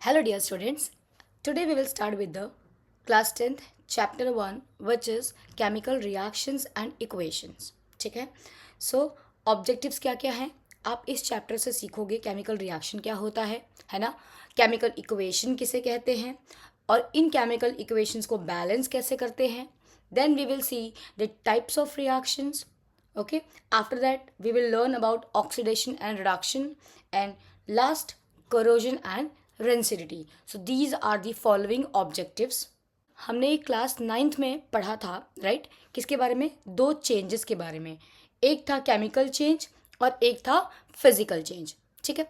Hello, dear students. Today we will start with the class 10th chapter 1 which is chemical reactions and equations. ठीक है. So objectives क्या क्या हैं आप इस चैप्टर से सीखोगे. केमिकल रिएक्शन क्या होता है ना. केमिकल इक्वेशन किसे कहते हैं और इन केमिकल इक्वेशंस को बैलेंस कैसे करते हैं. Then we will see the types of reactions. Okay, after that we will learn about oxidation and reduction, and last corrosion and rancidity. So these are the following objectives. हमने एक class 9th में पढ़ा था right. किसके बारे में. दो changes के बारे में. एक था केमिकल चेंज और एक था फिजिकल चेंज. ठीक है.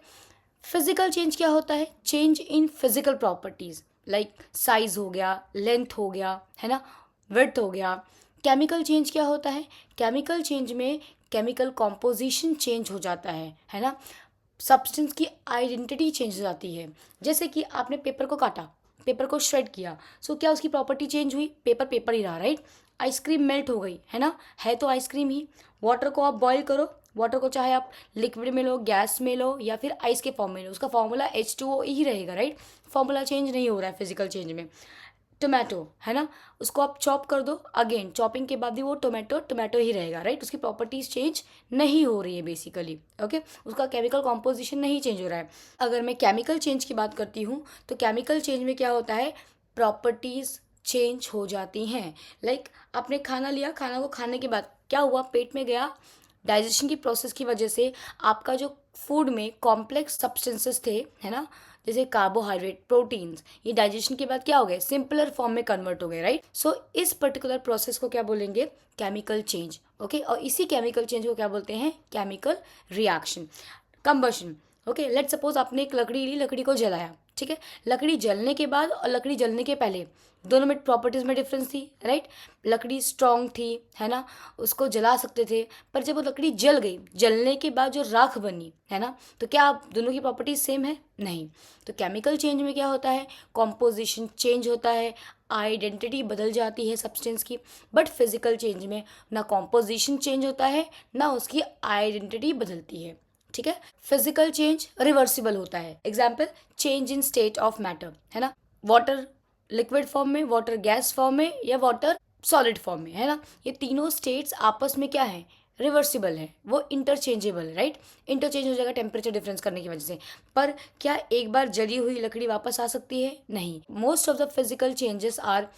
फिजिकल चेंज क्या होता है. Change in physical properties like size हो गया, लेंथ हो गया, है ना, विड्थ हो गया. केमिकल चेंज क्या होता है. केमिकल चेंज में केमिकल कॉम्पोजिशन चेंज हो जाता है ना. सब्सटेंस की आइडेंटिटी चेंज हो जाती है. जैसे कि आपने पेपर को काटा, पेपर को श्रेड किया, सो क्या उसकी प्रॉपर्टी चेंज हुई. पेपर पेपर ही रहा राइट. आइसक्रीम मेल्ट हो गई है ना, है तो आइसक्रीम ही. वाटर को आप बॉईल करो, वाटर को चाहे आप लिक्विड में लो, गैस में लो या फिर आइस के फॉर्म में लो, उसका फॉर्मूला H2O ही रहेगा राइट. फॉर्मूला चेंज नहीं हो रहा है फिजिकल चेंज में. टोमेटो है ना, उसको आप चॉप कर दो, अगेन चॉपिंग के बाद भी वो टोमेटो टोमेटो ही रहेगा राइट. उसकी प्रॉपर्टीज चेंज नहीं हो रही है बेसिकली. ओके, उसका केमिकल कॉम्पोजिशन नहीं चेंज हो रहा है. अगर मैं केमिकल चेंज की बात करती हूँ तो केमिकल चेंज में क्या होता है, प्रॉपर्टीज चेंज हो जाती हैं. लाइक आपने खाना लिया, खाना को खाने के बाद क्या हुआ, पेट में गया. डाइजेशन की प्रोसेस की वजह से आपका जो फूड में कॉम्प्लेक्स सब्सटेंसेस थे है ना, जैसे कार्बोहाइड्रेट, प्रोटीन्स, ये डाइजेशन के बाद क्या हो गए, सिंपलर फॉर्म में कन्वर्ट हो गए राइट. सो इस पर्टिकुलर प्रोसेस को क्या बोलेंगे, केमिकल चेंज. ओके, और इसी केमिकल चेंज को क्या बोलते हैं, chemical reaction. Combustion. Okay, let suppose आपने एक लकड़ी ली, लकड़ी को जलाया. ठीक है, लकड़ी जलने के बाद और लकड़ी जलने के पहले दोनों में प्रॉपर्टीज में डिफरेंस थी राइट. लकड़ी स्ट्रॉन्ग थी है ना, उसको जला सकते थे. पर जब वो लकड़ी जल गई, जलने के बाद जो राख बनी है ना, तो क्या दोनों की प्रॉपर्टीज सेम है, नहीं. तो केमिकल चेंज में क्या होता है, कॉम्पोजिशन चेंज होता है, आइडेंटिटी बदल जाती है सब्सटेंस की. बट फिजिकल चेंज में ना कॉम्पोजिशन चेंज होता है ना उसकी आइडेंटिटी बदलती है. ठीक है. फिजिकल चेंज रिवर्सिबल होता है. Example, change in state of matter है ना, वाटर लिक्विड फॉर्म में, वाटर गैस फॉर्म में या वाटर सॉलिड फॉर्म में है ना. ये तीनों स्टेट्स आपस में क्या है, रिवर्सिबल है, वो इंटरचेंजेबल है राइट. इंटरचेंज हो जाएगा टेम्परेचर डिफरेंस करने की वजह से. पर क्या एक बार जली हुई लकड़ी वापस आ सकती है, नहीं. Most of the physical changes are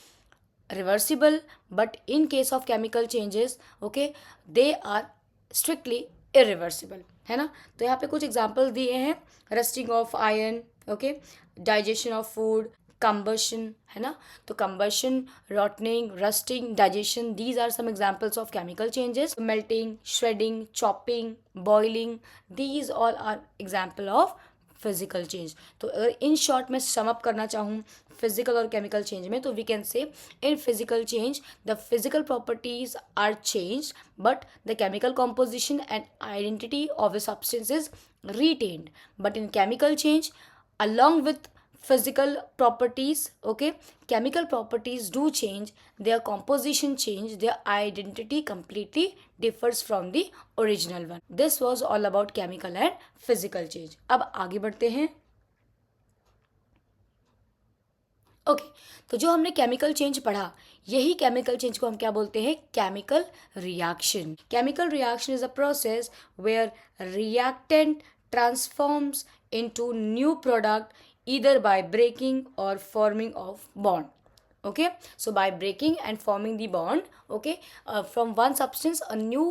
reversible, but in case of chemical changes okay, they are strictly irreversible है ना. तो यहाँ पे कुछ एग्जाम्पल दिए हैं. Rusting of iron, okay, digestion of food, combustion है ना. तो combustion, rotting, rusting, digestion, these are some examples of chemical changes. Melting, shredding, chopping, boiling, these all are example of physical change. तो अगर in short में sum up करना चाहूँ physical और chemical change में, तो we can say in physical change the physical properties are change but the chemical composition and identity of the substance is retained. But in chemical change, along with physical properties, okay, chemical properties do change, their composition change, their identity completely differs from the original one. This was all about chemical and physical change. अब आगे बढ़ते हैं. Okay, तो जो हमने chemical change पढ़ा, यही chemical change को हम क्या बोलते हैं, chemical reaction. Chemical reaction is a process where reactant transforms into new product either by breaking or forming of bond. Okay, so by breaking and forming the bond, okay, from one substance a new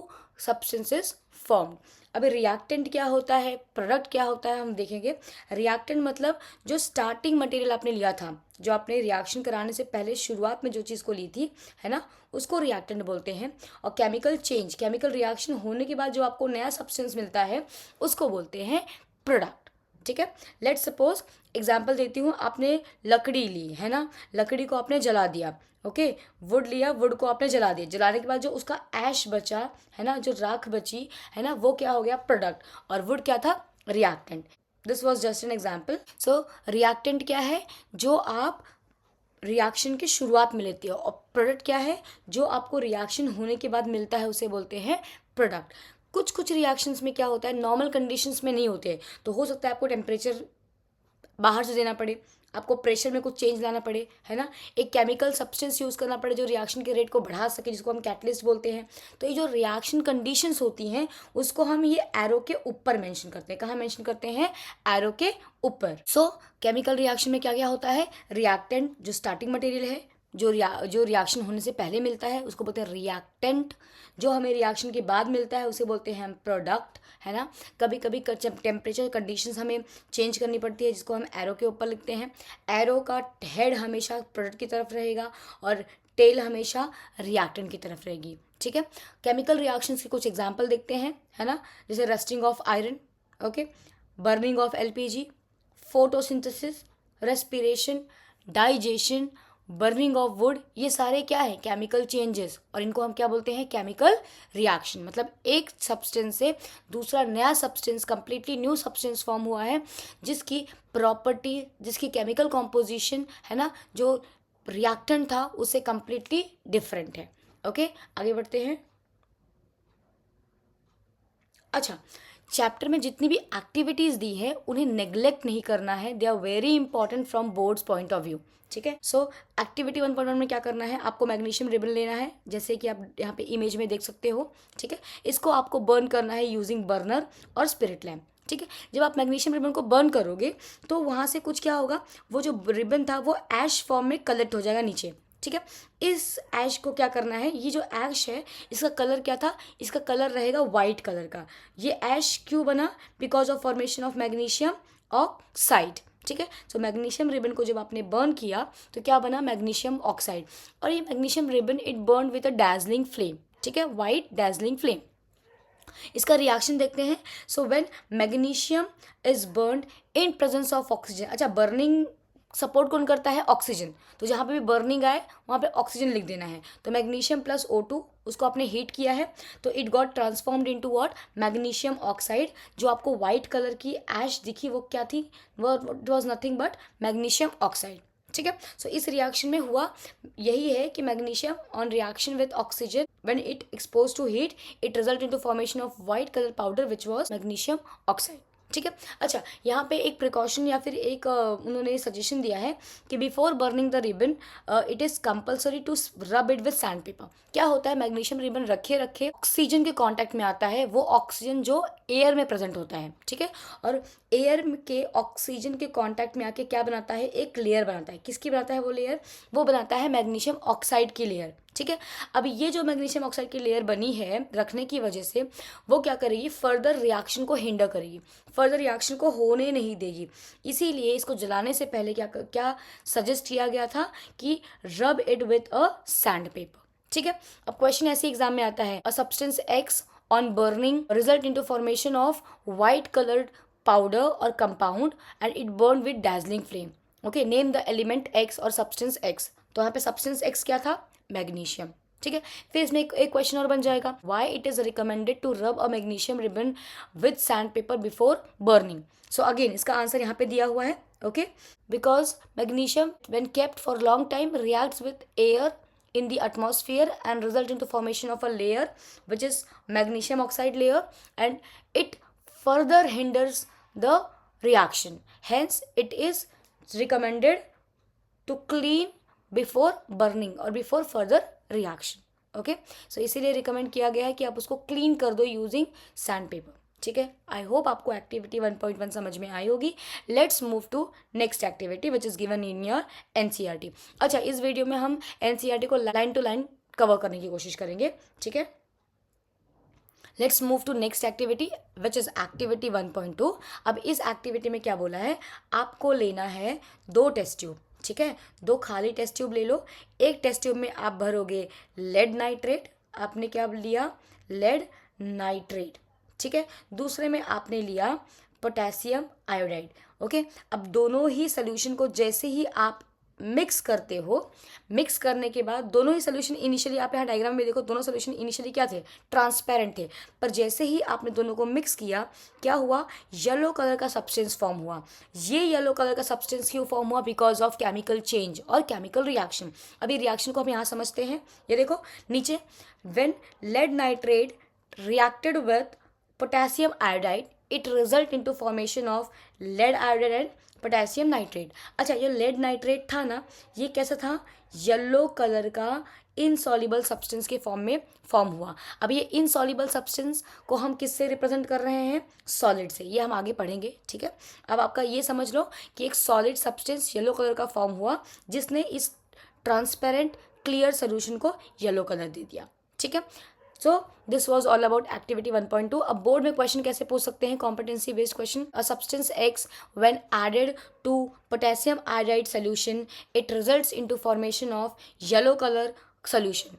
substance is formed. अभी reactant क्या होता है, product क्या होता है, हम देखेंगे. Reactant मतलब जो स्टार्टिंग मटेरियल आपने लिया था, जो आपने रिएक्शन कराने से पहले शुरुआत में जो चीज़ को ली थी है ना, उसको रिएक्टेंट बोलते हैं. और केमिकल चेंज, केमिकल रिएक्शन होने के बाद जो आपको नया सब्सटेंस मिलता है उसको बोलते हैं प्रोडक्ट. ठीक है. लेट्स सपोज एग्जाम्पल देती हूँ, आपने लकड़ी ली है ना, लकड़ी को आपने जला दिया. ओके, वुड लिया, वुड को आपने जला दिया. जलाने के बाद जो उसका ऐश बचा है ना, जो राख बची है ना, वो क्या हो गया, प्रोडक्ट. और वुड क्या था, reactant. This was just an example. So reactant क्या है, जो आप रिएक्शन की शुरुआत में लेते हो. और प्रोडक्ट क्या है, जो आपको रिएक्शन होने के बाद मिलता है, उसे बोलते हैं प्रोडक्ट. कुछ कुछ रिएक्शंस में क्या होता है, नॉर्मल कंडीशंस में नहीं होते. तो हो सकता है आपको टेम्परेचर बाहर से देना पड़े, आपको प्रेशर में कुछ चेंज लाना पड़े, है ना, एक केमिकल सब्सटेंस यूज़ करना पड़े जो रिएक्शन के रेट को बढ़ा सके, जिसको हम कैटलिस्ट बोलते हैं। तो ये जो रिएक्शन कंडीशंस होती हैं उसको हम ये एरो के ऊपर मेंशन करते हैं। कहाँ मेंशन करते हैं? एरो के ऊपर। सो केमिकल रिएक्शन में क्या क्या होता है? रिएक्टेंट जो स्टार्टिंग मटेरियल है, जो रिएक्शन होने से पहले मिलता है उसको बोलते हैं रिएक्टेंट। जो हमें रिएक्शन के बाद मिलता है उसे बोलते हैं हम प्रोडक्ट, है ना। कभी कभी टेम्परेचर कंडीशंस हमें चेंज करनी पड़ती है, जिसको हम एरो के ऊपर लिखते हैं। एरो का हेड हमेशा प्रोडक्ट की तरफ रहेगा और टेल हमेशा रिएक्टेंट की तरफ रहेगी, ठीक है। केमिकल रिएक्शंस के कुछ एग्जाम्पल देखते हैं, है ना, जैसे rusting of iron, okay, burning of LPG, photosynthesis, respiration, digestion, burning of would, ये सारे क्या है? केमिकल चेंजेस, और इनको हम क्या बोलते हैं? Chemical reaction. मतलब एक सब्सटेंस से दूसरा नया substance, completely new substance form हुआ है, जिसकी प्रॉपर्टी, जिसकी केमिकल कॉम्पोजिशन, है ना, जो रिएक्टेंट था उससे कंप्लीटली डिफरेंट है। ओके, आगे बढ़ते हैं। अच्छा, चैप्टर में जितनी भी एक्टिविटीज़ दी है उन्हें नेग्लेक्ट नहीं करना है, they are very important from boards point of view, ठीक है। सो एक्टिविटी 1.1 में क्या करना है? आपको मैग्नीशियम रिबन लेना है, जैसे कि आप यहाँ पे इमेज में देख सकते हो, ठीक है। इसको आपको बर्न करना है यूजिंग बर्नर और स्पिरिट लैम्प, ठीक है। जब आप मैग्नीशियम रिबन को बर्न करोगे तो वहाँ से कुछ क्या होगा, वो जो रिबन था वो ऐश फॉर्म में कलेक्ट हो जाएगा नीचे, ठीक है। इस ऐश को क्या करना है? ये जो ऐश है इसका कलर क्या था? इसका कलर रहेगा वाइट कलर का। ये ऐश क्यों बना? Because of formation of magnesium oxide, ठीक है। सो मैग्नीशियम रिबन को जब आपने बर्न किया तो क्या बना? Magnesium oxide. और ये magnesium ribbon it burn with a dazzling flame, ठीक है, वाइट डैजलिंग फ्लेम। इसका रिएक्शन देखते हैं। So when magnesium is burned in presence of oxygen. अच्छा, बर्निंग सपोर्ट कौन करता है? ऑक्सीजन। तो जहाँ पे भी बर्निंग आए वहाँ पे ऑक्सीजन लिख देना है। तो मैग्नीशियम प्लस O2 उसको आपने हीट किया है तो it got transformed into what? Magnesium oxide. जो आपको वाइट कलर की ऐश दिखी वो क्या थी? वो it was nothing but magnesium oxide, ठीक है। सो इस रिएक्शन में हुआ यही है कि magnesium on reaction with oxygen when it expose to heat it result into formation of white colour powder which was magnesium oxide, ठीक है। अच्छा, यहाँ पे एक प्रिकॉशन या फिर एक उन्होंने सजेशन दिया है कि before burning the ribbon it is compulsory to rub it with sand paper. क्या होता है? मैग्नीशियम रिबन रखे रखे ऑक्सीजन के कांटेक्ट में आता है, वो ऑक्सीजन जो एयर में प्रेजेंट होता है, ठीक है। और एयर के ऑक्सीजन के कांटेक्ट में आके क्या बनाता है? एक लेयर बनाता है। किसकी बनाता है वो लेयर? वो बनाता है मैग्नीशियम ऑक्साइड की लेयर, ठीक है। अब ये जो मैग्नीशियम ऑक्साइड की लेयर बनी है रखने की वजह से वो क्या करेगी? फर्दर रिएक्शन को हिंडर करेगी, फर्दर रिएक्शन को होने नहीं देगी। इसीलिए इसको जलाने से पहले क्या सजेस्ट किया गया था कि rub it with a sandpaper, ठीक है। अब क्वेश्चन ऐसे एग्जाम में आता है, a substance X on burning result into formation of white coloured powder और compound and it burn with dazzling flame, okay, name the element X और substance X. तो यहाँ पे सब्सटेंस एक्स क्या था? मैग्नीशियम, ठीक है। फिर इसमें एक क्वेश्चन और बन जाएगा, why it is recommended to rub a magnesium ribbon with sand paper before burning. So again इसका आंसर यहाँ पे दिया हुआ है, okay, because magnesium when kept for long time reacts with air in the atmosphere and result into formation of a layer which is magnesium oxide layer and it further hinders the reaction, hence it is recommended to clean before burning और before further reaction, okay. सो इसीलिए recommend किया गया है कि आप उसको clean कर दो यूजिंग सैंड पेपर, ठीक है। आई होप आपको एक्टिविटी 1.1 समझ में आई होगी। Let's move to next activity which is given in your NCERT. अच्छा, इस वीडियो में हम एनसीईआरटी को लाइन टू लाइन कवर करने की कोशिश करेंगे, ठीक है। Let's move to next activity which is activity 1.2। अब इस एक्टिविटी में क्या बोला है? आपको लेना है 2 टेस्ट ट्यूब, ठीक है। 2 खाली टेस्ट ट्यूब ले लो। एक टेस्ट ट्यूब में आप भरोगे लेड नाइट्रेट, आपने क्या लिया? लेड नाइट्रेट, ठीक है। दूसरे में आपने लिया पोटेशियम आयोडाइड, ओके। अब दोनों ही सोल्यूशन को जैसे ही आप मिक्स करते हो, मिक्स करने के बाद दोनों ही सोल्यूशन इनिशियली, आप यहाँ डायग्राम में देखो, दोनों सोल्यूशन इनिशियली क्या थे? ट्रांसपेरेंट थे। पर जैसे ही आपने दोनों को मिक्स किया क्या हुआ? येलो कलर का सब्सटेंस फॉर्म हुआ। ये येलो कलर का सब्सटेंस क्यों फॉर्म हुआ? बिकॉज ऑफ केमिकल चेंज और केमिकल रिएक्शन। अभी रिएक्शन को हम यहाँ समझते हैं। ये देखो नीचे, when lead nitrate reacted with potassium iodide it result into formation of lead iodide and potassium nitrate. अच्छा, ये लेड नाइट्रेट था ना, ये कैसा था, येलो कलर का इनसॉल्युबल सब्सटेंस के फॉर्म में फॉर्म हुआ। अब ये इनसॉल्युबल सब्सटेंस को हम किससे रिप्रेजेंट कर रहे हैं, सॉलिड से, ये हम आगे पढ़ेंगे, ठीक है। अब आपका ये समझ लो कि एक सॉलिड सब्सटेंस येलो कलर का फॉर्म हुआ जिसने इस ट्रांसपेरेंट क्लियर सोल्यूशन को येलो कलर दे दिया, ठीक है। So this was all about activity 1.2। अब बोर्ड में क्वेश्चन कैसे पूछ सकते हैं, competency based question. A substance X when added to potassium iodide solution it results into formation of yellow colour solution.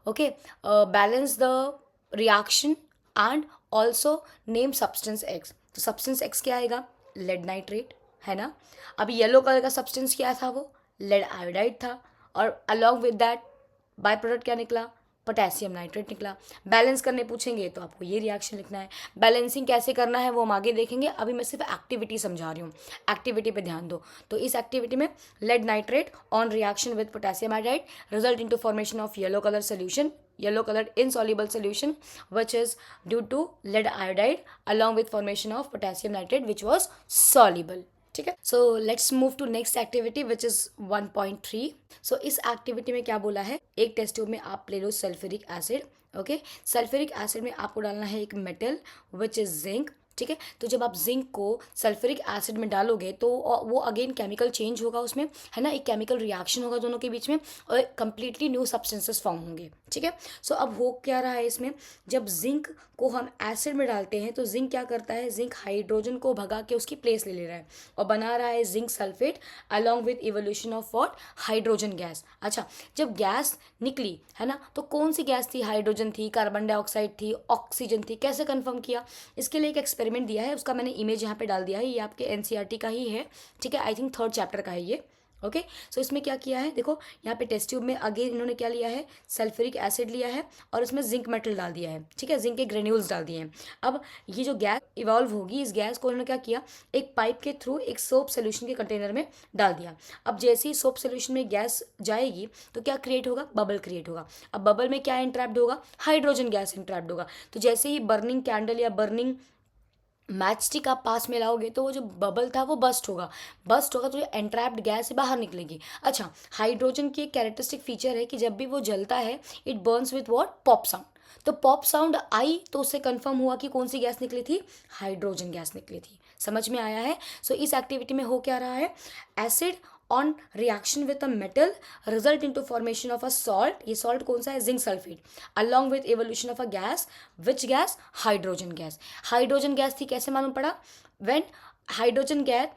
Okay, balance the reaction and also name substance X. तो substance x क्या आएगा, lead nitrate, है ना। अभी yellow colour का substance क्या था, वो लेड आयोडाइड था, और along with that by product क्या निकला, पोटेशियम नाइट्रेट निकला। बैलेंस करने पूछेंगे तो आपको ये रिएक्शन लिखना है। बैलेंसिंग कैसे करना है वो हम आगे देखेंगे, अभी मैं सिर्फ एक्टिविटी समझा रही हूँ, एक्टिविटी पे ध्यान दो। तो इस एक्टिविटी में lead nitrate on reaction with potassium iodide result into formation of yellow colour solution, yellow colour insoluble solution which is due to lead iodide along with formation of potassium nitrate which was soluble, ठीक है। So let's move to next activity which is 1.3। So इस activity में क्या बोला है, एक test tube में आप ले लो sulphuric acid. Okay, sulphuric acid में आपको डालना है एक मेटल विच इज जिंक, ठीक है। तो जब आप जिंक को सल्फ्यूरिक एसिड में डालोगे तो वो अगेन केमिकल चेंज होगा उसमें, है ना, एक केमिकल रिएक्शन होगा दोनों के बीच में और कंप्लीटली न्यू सब्सटेंसेस फॉर्म होंगे, ठीक है। सो अब हो क्या रहा है इसमें, जब जिंक को हम एसिड में डालते हैं तो जिंक क्या करता है, जिंक हाइड्रोजन को भगा के उसकी प्लेस ले रहा है और बना रहा है zinc sulphate along with evolution of what, hydrogen gas. अच्छा, जब गैस निकली, है ना, तो कौन सी गैस थी, हाइड्रोजन थी, कार्बन डाइऑक्साइड थी, ऑक्सीजन थी, कैसे कंफर्म किया, इसके लिए एक एक्सपेरिमेंट दिया है, उसका मैंने इमेज यहाँ पे डाल दिया है, ये आपके एनसीईआरटी का ही है, ठीक है, आई थिंक 3rd चैप्टर का है ये। ओके, सो इसमें क्या किया है, देखो यहाँ पे टेस्ट ट्यूब में अगेन इन्होंने क्या लिया है, सल्फ्यूरिक एसिड लिया है और इसमें जिंक मेटल डाल दिया है, ठीक है, जिंक के ग्रेन्यूल्स डाल दिए हैं। अब ये जो गैस इवॉल्व होगी, इस गैस को इन्होंने क्या किया, एक पाइप के थ्रू एक सोप सोल्यूशन के कंटेनर में डाल दिया। अब जैसे ही सोप सोल्यूशन में गैस जाएगी तो क्या क्रिएट होगा, बबल क्रिएट होगा। अब बबल में क्या इंट्रैप्ड होगा, हाइड्रोजन गैस इंट्रैप्ड होगा। तो जैसे ही बर्निंग कैंडल या बर्निंग मैच स्टिक आप पास में लाओगे तो वो जो बबल था वो बस्ट होगा, बस्ट होगा तो जो एंट्रैप्ड गैस है बाहर निकलेगी। अच्छा, हाइड्रोजन की एक कैरेक्टरिस्टिक फीचर है कि जब भी वो जलता है it Burns with what, pop sound. तो पॉप साउंड आई तो उससे कंफर्म हुआ कि कौन सी गैस निकली थी, हाइड्रोजन गैस निकली थी। समझ में आया है। सो इस एक्टिविटी में हो क्या रहा है, acid on reaction with a metal result into formation of a salt, ये salt कौन सा है, zinc sulphate, along with evolution of a gas, which gas, hydrogen gas. Hydrogen gas थी, कैसे मालूम पड़ा, when hydrogen gas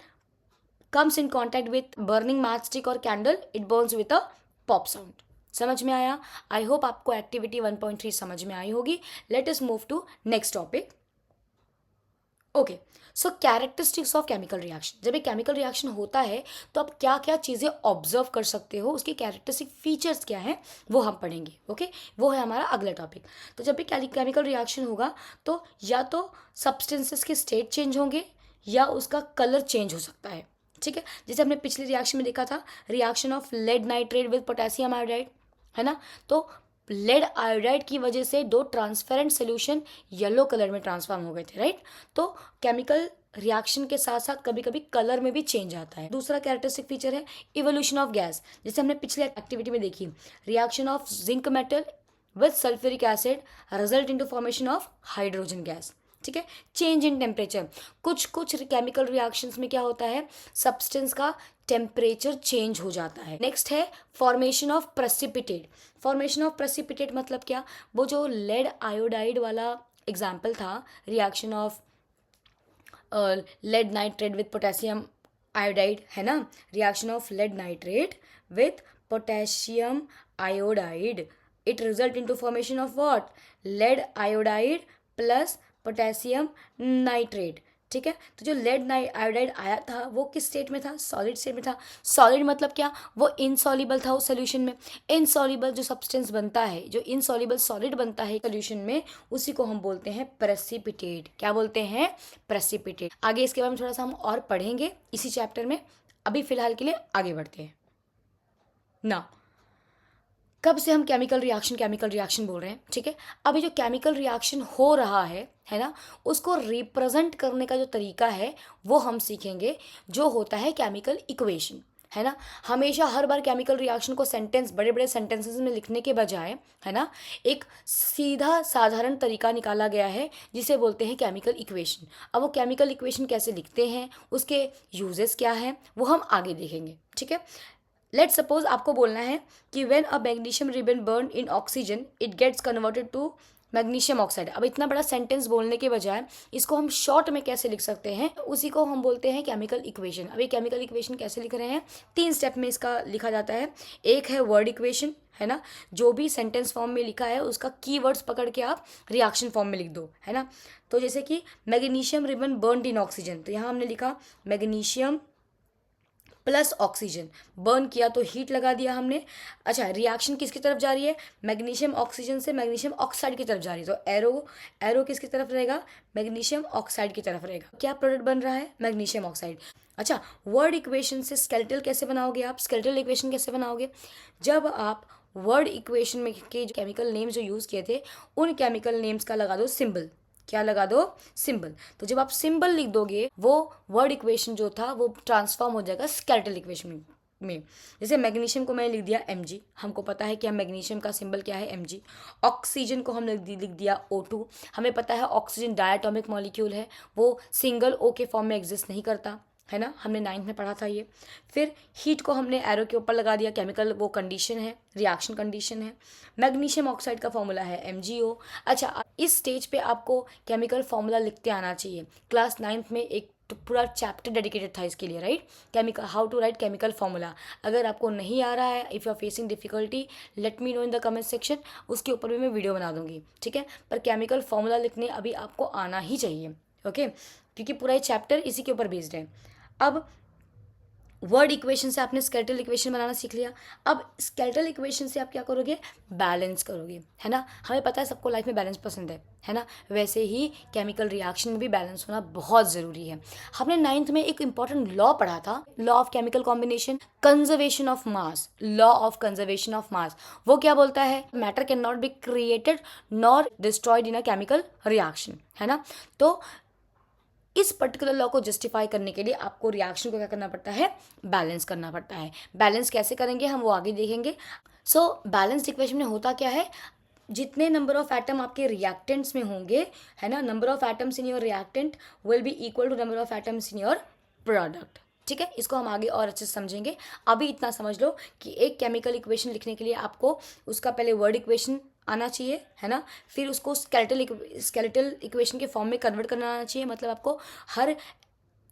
comes in contact with burning matchstick और candle it burns with a pop sound। समझ में आया। आई होप आपको activity 1.3 समझ में आई होगी। Let us move to next topic. Okay, so characteristics of chemical reaction. जब एक केमिकल रिएक्शन होता है तो आप क्या क्या चीज़ें ऑब्जर्व कर सकते हो, उसके कैरेक्टरिस्टिक फीचर्स क्या हैं वो हम पढ़ेंगे। ओके, वो है हमारा अगला टॉपिक। तो जब भी केमिकल रिएक्शन होगा तो या तो सब्सटेंसेस के स्टेट चेंज होंगे या उसका कलर चेंज हो सकता है, ठीक है। जैसे हमने पिछले रिएक्शन में देखा था, reaction of lead nitrate with potassium iodide, है ना। तो लेड आयोडाइड की वजह से दो ट्रांसपेरेंट सोल्यूशन येलो कलर में ट्रांसफॉर्म हो गए थे, राइट। तो केमिकल रिएक्शन के साथ साथ कभी कभी कलर में भी चेंज आता है। दूसरा कैरेक्टरिस्टिक फीचर है इवोल्यूशन ऑफ गैस, जैसे हमने पिछले एक्टिविटी में देखी, reaction of zinc metal with sulphuric acid result into formation of hydrogen gas, ठीक है। चेंज इन टेम्परेचर, कुछ केमिकल रिएक्शंस में क्या होता है, सब्सटेंस का टेम्परेचर चेंज हो जाता है। नेक्स्ट है formation of precipitate. Formation of precipitate मतलब क्या, वो जो लेड आयोडाइड वाला एग्जाम्पल था, reaction of lead nitrate with potassium iodide, है ना, reaction of lead nitrate with potassium iodide, it result into formation of what, lead iodide plus potassium nitrate, ठीक है। तो जो लेड आयोडाइड आया था वो किस स्टेट में था, सॉलिड स्टेट में था। सॉलिड मतलब क्या, वो इनसॉल्युबल था उस सोल्यूशन में। इनसॉल्युबल जो सब्सटेंस बनता है, जो इनसॉल्युबल सॉलिड बनता है सोल्यूशन में, उसी को हम बोलते हैं प्रेसिपिटेट। क्या बोलते हैं, प्रेसिपिटेट। आगे इसके बारे में थोड़ा सा हम और पढ़ेंगे इसी चैप्टर में, अभी फिलहाल के लिए आगे बढ़ते हैं ना। कब से हम केमिकल रिएक्शन बोल रहे हैं, ठीक है। अभी जो केमिकल रिएक्शन हो रहा है ना, उसको रिप्रेजेंट करने का जो तरीका है वो हम सीखेंगे, जो होता है केमिकल इक्वेशन, है ना। हमेशा हर बार केमिकल रिएक्शन को सेंटेंस, बड़े बड़े सेंटेंसेस में लिखने के बजाय, है ना, एक सीधा साधारण तरीका निकाला गया है जिसे बोलते हैं केमिकल इक्वेशन। अब वो केमिकल इक्वेशन कैसे लिखते हैं, उसके यूजेस क्या हैं, वो हम आगे देखेंगे, ठीक है। लेट सपोज आपको बोलना है कि when a magnesium ribbon burn in oxygen it gets converted to magnesium oxide. अब इतना बड़ा सेंटेंस बोलने के बजाय इसको हम शॉर्ट में कैसे लिख सकते हैं, उसी को हम बोलते हैं केमिकल इक्वेशन। अब ये केमिकल इक्वेशन कैसे लिख रहे हैं, 3 स्टेप में इसका लिखा जाता है। एक है वर्ड इक्वेशन, है ना, जो भी सेंटेंस फॉर्म में लिखा है उसका कीवर्ड्स पकड़ के आप रिएक्शन फॉर्म में लिख दो, है ना। तो जैसे कि magnesium ribbon burn in oxygen, तो यहाँ हमने लिखा मैग्नीशियम प्लस ऑक्सीजन, बर्न किया तो हीट लगा दिया हमने। अच्छा, रिएक्शन किसकी तरफ जा रही है, मैग्नीशियम ऑक्सीजन से मैग्नीशियम ऑक्साइड की तरफ जा रही है, तो एरो किसकी तरफ रहेगा, मैग्नीशियम ऑक्साइड की तरफ रहेगा। क्या प्रोडक्ट बन रहा है, मैग्नीशियम ऑक्साइड। अच्छा, वर्ड इक्वेशन से स्केलेटल कैसे बनाओगे आप, स्केलेटल इक्वेशन कैसे बनाओगे, जब आप वर्ड इक्वेशन में के केमिकल नेम्स जो यूज़ किए थे उन केमिकल नेम्स का लगा दो सिंबल। क्या लगा दो, सिंबल। तो जब आप सिंबल लिख दोगे वो वर्ड इक्वेशन जो था वो ट्रांसफॉर्म हो जाएगा स्केलेटल इक्वेशन में। जैसे मैग्नीशियम को मैंने लिख दिया Mg, हमको पता है कि हम मैग्नीशियम का सिंबल क्या है, Mg। ऑक्सीजन को हमने लिख दिया O2, हमें पता है ऑक्सीजन डायटोमिक मॉलिक्यूल है, वो सिंगल O के फॉर्म में एग्जिस्ट नहीं करता, है ना, हमने 9th में पढ़ा था ये। फिर हीट को हमने एरो के ऊपर लगा दिया, केमिकल वो कंडीशन है, रिएक्शन कंडीशन है। मैग्नीशियम ऑक्साइड का फॉर्मूला है MgO। अच्छा, इस स्टेज पे आपको केमिकल फॉर्मूला लिखते आना चाहिए। क्लास 9th में एक तो पूरा चैप्टर डेडिकेटेड था इसके लिए, right, chemical, how to write chemical formula. अगर आपको नहीं आ रहा है, if you are facing difficulty, let me know in the comment section, उसके ऊपर भी मैं वीडियो बना दूंगी, ठीक है। पर केमिकल फॉर्मूला लिखने अभी आपको आना ही चाहिए, ओके, क्योंकि पूरा ये चैप्टर इसी के ऊपर बेस्ड है। अब वर्ड इक्वेशन से आपने स्केलेटल इक्वेशन बनाना सीख लिया। अब स्केलेटल इक्वेशन से आप क्या करोगे, बैलेंस करोगे, है ना। हमें पता है सबको लाइफ में बैलेंस पसंद है ना। वैसे ही केमिकल रिएक्शन में भी बैलेंस होना बहुत ज़रूरी है। हमने 9th में एक इंपॉर्टेंट लॉ पढ़ा था, law of chemical combination, conservation of mass, law of conservation of mass. वो क्या बोलता है, matter can not be created nor destroyed in a chemical reaction, है ना। तो इस पर्टिकुलर लॉ को जस्टिफाई करने के लिए आपको रिएक्शन को क्या करना पड़ता है, बैलेंस करना पड़ता है। बैलेंस कैसे करेंगे हम वो आगे देखेंगे। सो बैलेंस्ड इक्वेशन में होता क्या है, जितने नंबर ऑफ एटम आपके रिएक्टेंट्स में होंगे, है ना, number of atoms in your reactant will be equal to number of atoms in your product, ठीक है। इसको हम आगे और अच्छे से समझेंगे। अभी इतना समझ लो कि एक केमिकल इक्वेशन लिखने के लिए आपको उसका पहले वर्ड इक्वेशन आना चाहिए, है ना, फिर उसको स्केलेटल इक्वेशन के फॉर्म में कन्वर्ट करना आना चाहिए, मतलब आपको हर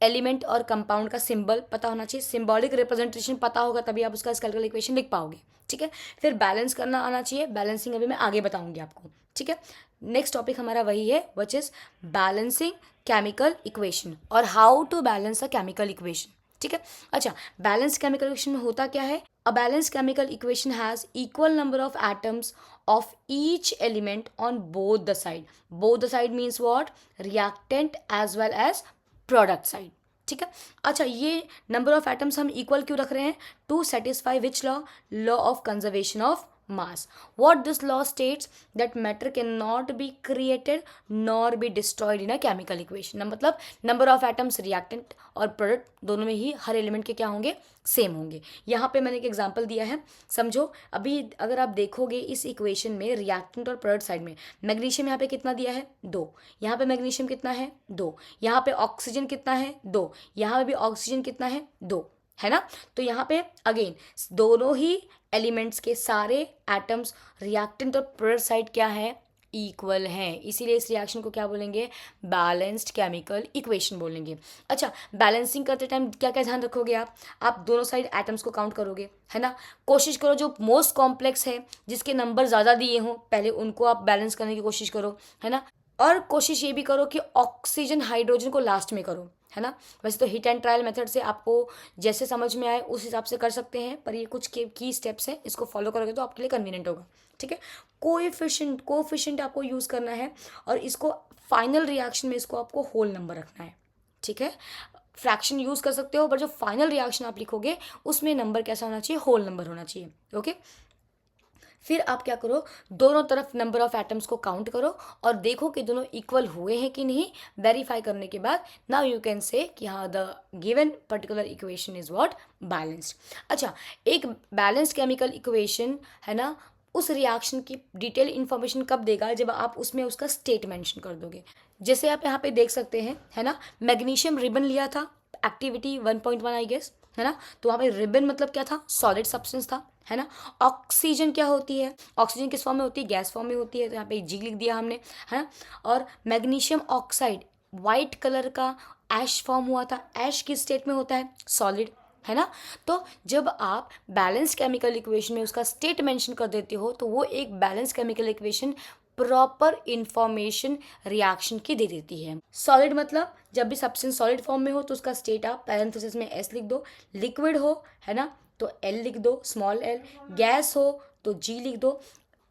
एलिमेंट और कंपाउंड का सिंबल पता होना चाहिए, सिंबॉलिक रिप्रेजेंटेशन पता होगा तभी आप उसका स्केलेटल इक्वेशन लिख पाओगे, ठीक है। फिर बैलेंस करना आना चाहिए, बैलेंसिंग अभी मैं आगे बताऊंगी आपको, ठीक है। नेक्स्ट टॉपिक हमारा वही है, which is balancing chemical equation और how to balance a chemical equation, ठीक है। अच्छा, बैलेंस केमिकल इक्वेशन में होता क्या है, a balance chemical equation has equal number of atoms of each element on both the side. Both the side means what, reactant as well as product side, ठीक है। अच्छा, ये नंबर ऑफ एटम्स हम equal क्यों रख रहे हैं, to satisfy which law, law of conservation of mass. What this law states that matter cannot be created nor be destroyed in a chemical equation. मतलब नंबर ऑफ एटम्स रिएक्टेंट और product दोनों में ही हर element के क्या होंगे, same होंगे। यहाँ पे मैंने एक एग्जांपल दिया है, समझो। अभी अगर आप देखोगे इस इक्वेशन में रिएक्टेंट और प्रोडक्ट साइड में मैग्नीशियम यहाँ पे कितना दिया है, 2, यहाँ पे मैग्नीशियम कितना है, 2, यहाँ पे ऑक्सीजन कितना है, 2, यहाँ पे भी ऑक्सीजन कितना है, 2, है ना। तो यहाँ पे अगेन दोनों ही एलिमेंट्स के सारे एटम्स रिएक्टेंट और प्रोडक्ट साइड क्या है, इक्वल हैं, इसीलिए इस रिएक्शन को क्या बोलेंगे, बैलेंस्ड केमिकल इक्वेशन बोलेंगे। अच्छा, बैलेंसिंग करते टाइम क्या क्या ध्यान रखोगे आप दोनों साइड एटम्स को काउंट करोगे, है ना। कोशिश करो जो मोस्ट कॉम्प्लेक्स है, जिसके नंबर ज़्यादा दिए हों, पहले उनको आप बैलेंस करने की कोशिश करो, है ना। और कोशिश ये भी करो कि ऑक्सीजन हाइड्रोजन को लास्ट में करो, है ना। वैसे तो हिट एंड ट्रायल मेथड से आपको जैसे समझ में आए उस हिसाब से कर सकते हैं, पर ये कुछ की स्टेप्स हैं, इसको फॉलो करोगे तो आपके लिए कन्वीनियंट होगा, ठीक है। कोएफिशिएंट आपको यूज़ करना है और इसको फाइनल रिएक्शन में इसको आपको होल नंबर रखना है, ठीक है। फ्रैक्शन यूज़ कर सकते हो, पर जो फाइनल रिएक्शन आप लिखोगे उसमें नंबर कैसा होना चाहिए, होल नंबर होना चाहिए, ओके। फिर आप क्या करो, दोनों तरफ नंबर ऑफ एटम्स को काउंट करो और देखो कि दोनों इक्वल हुए हैं कि नहीं। वेरीफाई करने के बाद नाउ यू कैन से कि हाँ the given particular equation is what balanced. अच्छा, एक बैलेंस्ड केमिकल इक्वेशन है ना, उस रिएक्शन की डिटेल इन्फॉर्मेशन कब देगा, जब आप उसमें उसका स्टेट मेंशन कर दोगे। जैसे आप यहाँ पे देख सकते हैं है ना, मैग्नीशियम रिबन लिया था, एक्टिविटी 1.1 आई गेस, है ना। तो वहाँ पे रिबन मतलब क्या था, सॉलिड सब्सटेंस था, है ना। ऑक्सीजन क्या होती है, ऑक्सीजन किस फॉर्म में होती है, गैस फॉर्म में होती है, तो यहाँ पे जी लिख दिया हमने, है ना। और मैग्नीशियम ऑक्साइड वाइट कलर का ऐश फॉर्म हुआ था, ऐश किस स्टेट में होता है, सॉलिड, है ना। तो जब आप बैलेंस केमिकल इक्वेशन में उसका स्टेट मेंशन कर देते हो तो वो एक balance chemical equation proper information reaction की दे देती है। सॉलिड मतलब जब भी सब्सटेंस सॉलिड फॉर्म में हो तो उसका स्टेट आप पैरेंथेसिस में एस लिख दो, लिक्विड हो है ना तो एल लिख दो, स्मॉल एल, गैस हो तो जी लिख दो।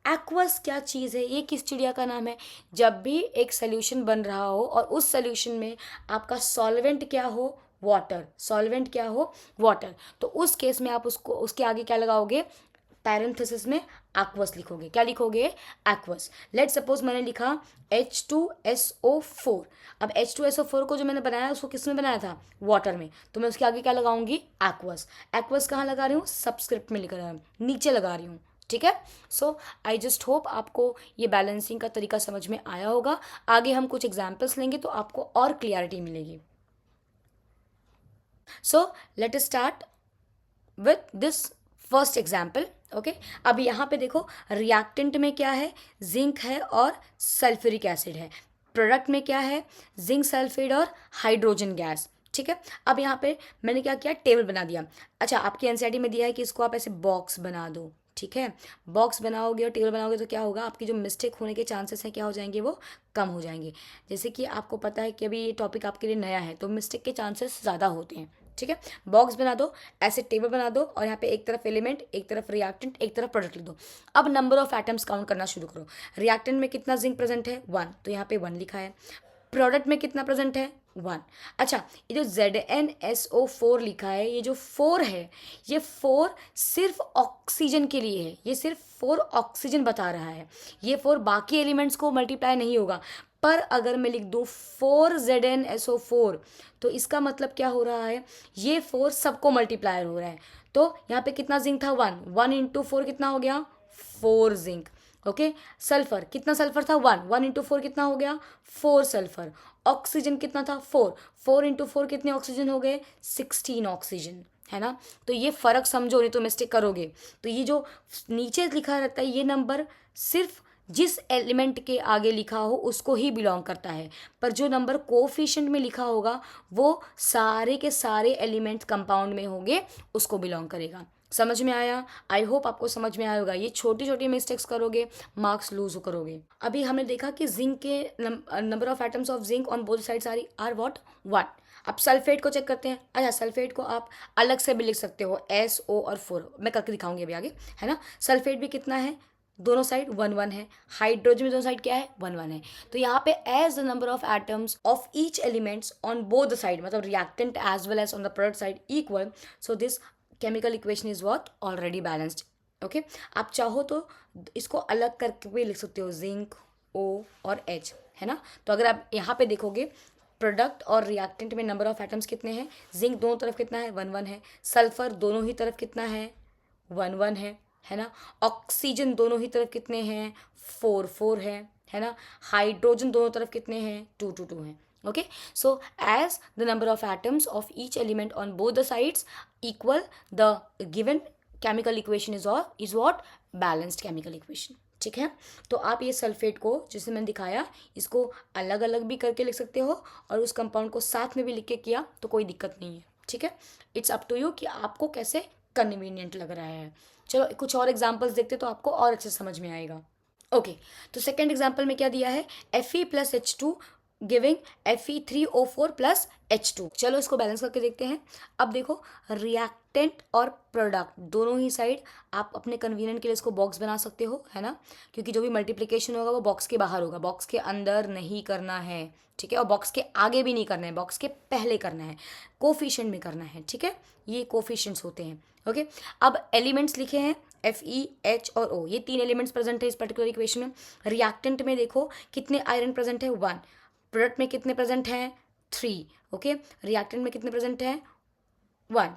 एक्वस क्या चीज़ है, ये किस चिड़िया का नाम है, जब भी एक सोल्यूशन बन रहा हो और उस सोल्यूशन में आपका सॉल्वेंट क्या हो, वाटर, सॉल्वेंट क्या हो, वाटर, तो उस केस में आप उसको उसके आगे क्या लगाओगे, पैरेंथेसिस में एक्वस लिखोगे। क्या लिखोगे, एक्वस। लेट सपोज मैंने लिखा H2SO4। अब H2SO4 को जो मैंने बनाया उसको किस में बनाया था, वाटर में, तो मैं उसके आगे क्या लगाऊंगी, एक्वस। एक्वस कहाँ लगा रही हूँ, सबस्क्रिप्ट में लिख रहा हूँ, नीचे लगा रही हूँ, ठीक है। सो आई जस्ट होप आपको ये बैलेंसिंग का तरीका समझ में आया होगा। आगे हम कुछ एग्जाम्पल्स लेंगे तो आपको और क्लियरिटी मिलेगी। So let us start with this first example. Okay, अब यहाँ पे देखो रिएक्टेंट में क्या है, जिंक है और सल्फ्यूरिक एसिड है। प्रोडक्ट में क्या है, जिंक सल्फेट और हाइड्रोजन गैस, ठीक है। अब यहाँ पे मैंने क्या किया, टेबल बना दिया। अच्छा, आपकी एनसीईआरटी में दिया है कि इसको आप ऐसे बॉक्स बना दो, ठीक है। बॉक्स बनाओगे और टेबल बनाओगे तो क्या होगा, आपकी जो मिस्टेक होने के चांसेस हैं क्या हो जाएंगे, वो कम हो जाएंगे। जैसे कि आपको पता है कि अभी ये टॉपिक आपके लिए नया है तो मिस्टेक के चांसेस ज़्यादा होते हैं, ठीक है। बॉक्स बना दो, ऐसे टेबल बना दो और यहाँ पे एक तरफ एलिमेंट, एक तरफ रिएक्टेंट, एक तरफ प्रोडक्ट लिख दो। अब नंबर ऑफ एटम्स काउंट करना शुरू करो। रिएक्टेंट में कितना जिंक प्रेजेंट है, 1, तो यहाँ पे 1 लिखा है। प्रोडक्ट में कितना प्रेजेंट है, 1। अच्छा, ये जो ZnSO4 लिखा है, ये जो 4 है, ये 4 सिर्फ ऑक्सीजन के लिए है, ये सिर्फ 4 ऑक्सीजन बता रहा है, ये 4 बाकी एलिमेंट्स को मल्टीप्लाई नहीं होगा। पर अगर मैं लिख दूँ 4ZnSO4 तो इसका मतलब क्या हो रहा है, ये 4 सबको मल्टीप्लायर हो रहा है। तो यहाँ पे कितना जिंक था, 1, 1 इंटू 4 कितना हो गया, 4 जिंक। ओके, सल्फर, कितना सल्फर था, 1, 1 इंटू 4 कितना हो गया, 4 सल्फर। ऑक्सीजन कितना था, 4, 4 इंटू 4 कितने ऑक्सीजन हो गए, 16 ऑक्सीजन, है ना। तो ये फ़र्क समझो, नहीं तो मिस्टेक करोगे। तो ये जो नीचे लिखा रहता है ये नंबर सिर्फ जिस एलिमेंट के आगे लिखा हो उसको ही बिलोंग करता है, पर जो नंबर कोफिशिएंट में लिखा होगा वो सारे के सारे एलिमेंट्स कंपाउंड में होंगे, उसको बिलोंग करेगा। समझ में आया, आई होप आपको समझ में आया होगा। ये छोटी छोटी मिस्टेक्स करोगे मार्क्स लूज करोगे। अभी हमने देखा कि जिंक के number of atoms of zinc on both sides are what, 1। अब सल्फेट को चेक करते हैं। अच्छा, सल्फेट को आप अलग से भी लिख सकते हो, SO और 4, मैं करके दिखाऊंगी अभी आगे, है ना। सल्फेट भी कितना है, दोनों साइड 1 1 है। हाइड्रोजन में दोनों साइड क्या है, 1 1 है। तो यहाँ पे as the number of atoms of each elements on both the side, मतलब reactant as well as on the product side equal, so this chemical equation is what, already balanced. Okay, आप चाहो तो इसको अलग करके भी लिख सकते हो, जिंक O और H, है ना। तो अगर आप यहाँ पे देखोगे प्रोडक्ट और रिएक्टेंट में नंबर ऑफ एटम्स कितने हैं, जिंक दोनों तरफ कितना है, 1 1 है। सल्फर दोनों ही तरफ कितना है, 1 1 है ना। ऑक्सीजन दोनों ही तरफ कितने हैं, 4 4 है ना। हाइड्रोजन दोनों तरफ कितने हैं, 2 2 2 हैं। Okay, so as the number of atoms of each element on both the sides equal, the given chemical equation is what, balanced chemical equation, ठीक है। तो आप ये सल्फेट को जिसे मैंने दिखाया इसको अलग अलग भी करके लिख सकते हो और उस कंपाउंड को साथ में भी लिख के किया तो कोई दिक्कत नहीं है, ठीक है। इट्स अप टू यू कि आपको कैसे कन्वीनियंट लग रहा है। चलो कुछ और एग्जाम्पल्स देखते तो आपको और अच्छे समझ में आएगा। ओके, तो सेकेंड एग्जाम्पल में क्या दिया है, Fe+H2 गिविंग Fe3O4+H2। चलो इसको बैलेंस करके देखते हैं। अब देखो रिएक्टेंट और प्रोडक्ट दोनों ही साइड आप अपने कन्वीनियंट के लिए इसको बॉक्स बना सकते हो, है ना, क्योंकि जो भी मल्टीप्लिकेशन होगा वो बॉक्स के बाहर होगा, बॉक्स के अंदर नहीं करना है, ठीक है। और बॉक्स के आगे भी नहीं करना है, बॉक्स के पहले करना है, कोफिशिएंट में करना है, ठीक है। ये कोफिशिएंट्स होते हैं, ओके, अब एलिमेंट्स लिखे हैं FeH और O, ये 3 एलिमेंट्स प्रेजेंट है इस पर्टिकुलर इक्वेशन में। रिएक्टेंट में देखो कितने आयरन प्रेजेंट है 1, प्रोडक्ट में कितने प्रेजेंट हैं 3, ओके, रिएक्टेंट में कितने प्रेजेंट हैं 1,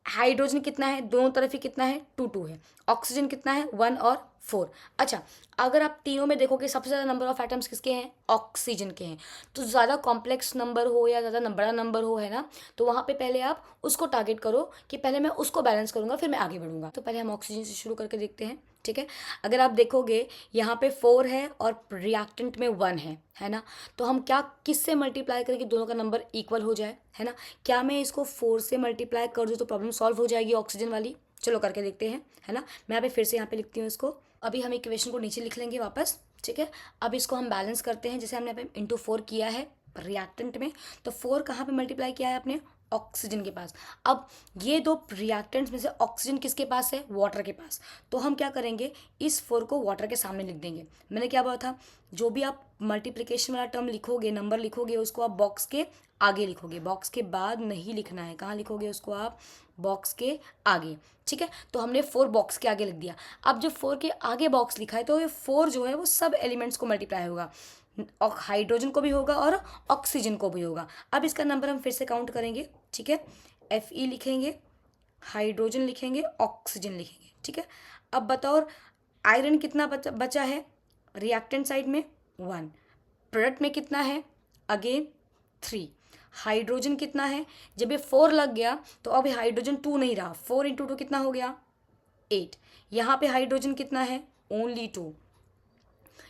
हाइड्रोजन कितना है दोनों तरफ ही कितना है 2 है, ऑक्सीजन कितना है 1 और 4। अच्छा, अगर आप तीनों में देखोगे सबसे ज़्यादा नंबर ऑफ एटम्स किसके हैं, ऑक्सीजन के हैं। तो ज़्यादा कॉम्प्लेक्स नंबर हो या ज़्यादा बड़ा नंबर हो, है ना, तो वहाँ पे पहले आप उसको टारगेट करो कि पहले मैं उसको बैलेंस करूँगा फिर मैं आगे बढ़ूँगा। तो पहले हम ऑक्सीजन से शुरू करके देखते हैं, ठीक है। अगर आप देखोगे यहाँ पे 4 है और रिएक्टेंट में 1 है ना, तो हम क्या किससे मल्टीप्लाई करें कि दोनों का नंबर इक्वल हो जाए, है ना। क्या मैं इसको 4 से मल्टीप्लाई कर दूँ तो प्रॉब्लम सॉल्व हो जाएगी ऑक्सीजन वाली। चलो करके देखते हैं, है ना। मैं यहाँ पे फिर से यहाँ पे लिखती हूँ इसको। अभी हम इक्वेशन को नीचे लिख लेंगे वापस, ठीक है। अब इसको हम बैलेंस करते हैं, जैसे हमने यहाँ पे इंटू 4 किया है रिएक्टेंट में, तो 4 कहाँ पे मल्टीप्लाई किया है अपने ऑक्सीजन के पास। अब ये दो रिएक्टेंट्स में से ऑक्सीजन किसके पास है, वाटर के पास। तो हम क्या करेंगे, इस 4 को वाटर के सामने लिख देंगे। मैंने क्या बोला था, जो भी आप मल्टीप्लिकेशन वाला टर्म लिखोगे, नंबर लिखोगे, उसको आप बॉक्स के आगे लिखोगे, बॉक्स के बाद नहीं लिखना है। कहाँ लिखोगे उसको आप, बॉक्स के आगे, ठीक है। तो हमने 4 बॉक्स के आगे लिख दिया। अब जब 4 के आगे बॉक्स लिखा है तो ये 4 जो है वो सब एलिमेंट्स को मल्टीप्लाई होगा, हाइड्रोजन को भी होगा और ऑक्सीजन को भी होगा। अब इसका नंबर हम फिर से काउंट करेंगे, ठीक है। Fe लिखेंगे, हाइड्रोजन लिखेंगे, ऑक्सीजन लिखेंगे, ठीक है। अब बताओ आयरन कितना बचा है रिएक्टेंट साइड में 1, प्रोडक्ट में कितना है अगेन 3, हाइड्रोजन कितना है, जब ये 4 लग गया तो अब हाइड्रोजन 2 नहीं रहा, 4 इंटू 2 कितना हो गया 8। यहाँ पे हाइड्रोजन कितना है ओनली 2।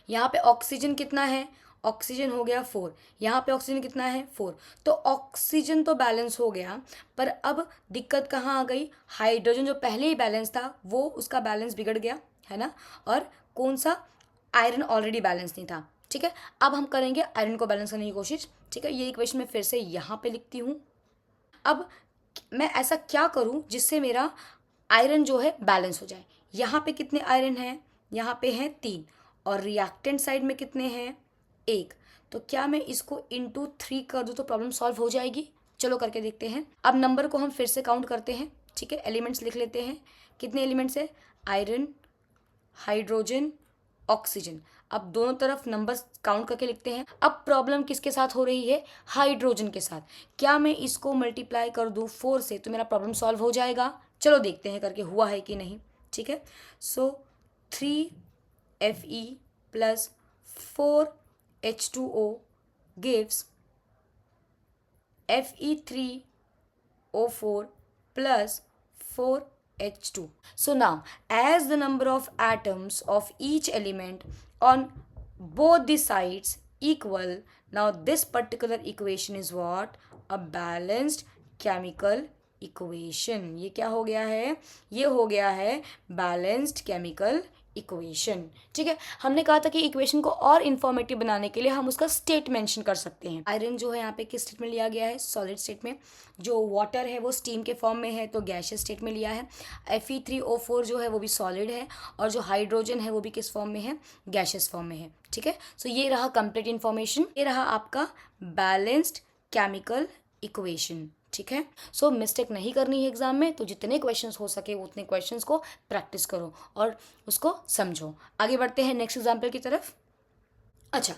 यहाँ पे ऑक्सीजन कितना है, ऑक्सीजन हो गया 4, यहाँ पे ऑक्सीजन कितना है 4। तो ऑक्सीजन तो बैलेंस हो गया, पर अब दिक्कत कहाँ आ गई, हाइड्रोजन जो पहले ही बैलेंस था वो उसका बैलेंस बिगड़ गया, है ना। और कौन सा, आयरन ऑलरेडी बैलेंस नहीं था, ठीक है। अब हम करेंगे आयरन को बैलेंस करने की कोशिश, ठीक है। ये इक्वेशन मैं फिर से यहाँ पे लिखती हूँ। अब मैं ऐसा क्या करूँ जिससे मेरा आयरन जो है बैलेंस हो जाए। यहाँ पे कितने आयरन हैं, यहाँ पे हैं 3, और रिएक्टेंट साइड में कितने हैं 1। तो क्या मैं इसको इंटू 3 कर दूँ तो प्रॉब्लम सॉल्व हो जाएगी। चलो करके देखते हैं। अब नंबर को हम फिर से काउंट करते हैं, ठीक है। एलिमेंट्स लिख लेते हैं, कितने एलिमेंट्स है, आयरन, हाइड्रोजन, ऑक्सीजन। अब दोनों तरफ नंबर्स काउंट करके लिखते हैं। अब प्रॉब्लम किसके साथ हो रही है, हाइड्रोजन के साथ। क्या मैं इसको मल्टीप्लाई कर दूँ 4 से तो मेरा प्रॉब्लम सॉल्व हो जाएगा। चलो देखते हैं करके हुआ है कि नहीं, ठीक है। सो 3Fe plus 4H2O gives Fe3O4 plus 4H2. So now, as the number of atoms of each element on both the sides equal, now this particular equation is what? A balanced chemical equation. ये क्या हो गया है, ये हो गया है balanced chemical equation, ठीक है। हमने कहा था कि इक्वेशन को और इन्फॉर्मेटिव बनाने के लिए हम उसका स्टेट मेंशन कर सकते हैं। आयरन जो है यहाँ पे किस स्टेट में लिया गया है, सॉलिड स्टेट में। जो वाटर है वो स्टीम के फॉर्म में है तो गैशियस स्टेट में लिया है। Fe3O4 जो है वो भी सॉलिड है, और जो हाइड्रोजन है वो भी किस फॉर्म में है, गैशियस फॉर्म में है, ठीक है। सो ये रहा कंप्लीट इन्फॉर्मेशन, ये रहा आपका बैलेंस्ड केमिकल इक्वेशन, ठीक है। सो मिस्टेक नहीं करनी है एग्जाम में, तो जितने क्वेश्चंस हो सके उतने क्वेश्चंस को प्रैक्टिस करो और उसको समझो। आगे बढ़ते हैं नेक्स्ट एग्जाम्पल की तरफ। अच्छा,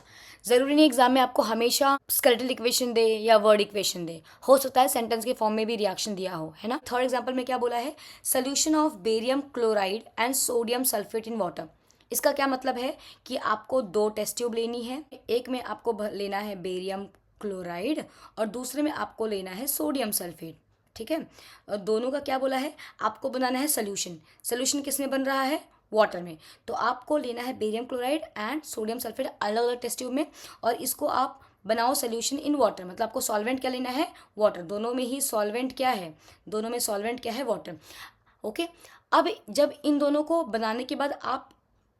ज़रूरी नहीं एग्जाम में आपको हमेशा स्केलेटल इक्वेशन दे या वर्ड इक्वेशन दे, हो सकता है सेंटेंस के फॉर्म में भी रिएक्शन दिया हो, है ना। थर्ड एग्जाम्पल में क्या बोला है, solution of barium chloride and sodium sulphate in water. इसका क्या मतलब है कि आपको 2 टेस्ट ट्यूब लेनी है, एक में आपको लेना है बेरियम क्लोराइड और दूसरे में आपको लेना है सोडियम सल्फेट, ठीक है। और दोनों का क्या बोला है, आपको बनाना है सोल्यूशन। सोल्यूशन किस में बन रहा है, वाटर में। तो आपको लेना है barium chloride and sodium sulphate अलग अलग टेस्ट ट्यूब में, और इसको आप बनाओ सोल्यूशन इन वाटर। मतलब आपको सॉल्वेंट क्या लेना है, वाटर। दोनों में ही सॉल्वेंट क्या है, दोनों में सॉल्वेंट क्या है, वाटर, ओके। अब जब इन दोनों को बनाने के बाद आप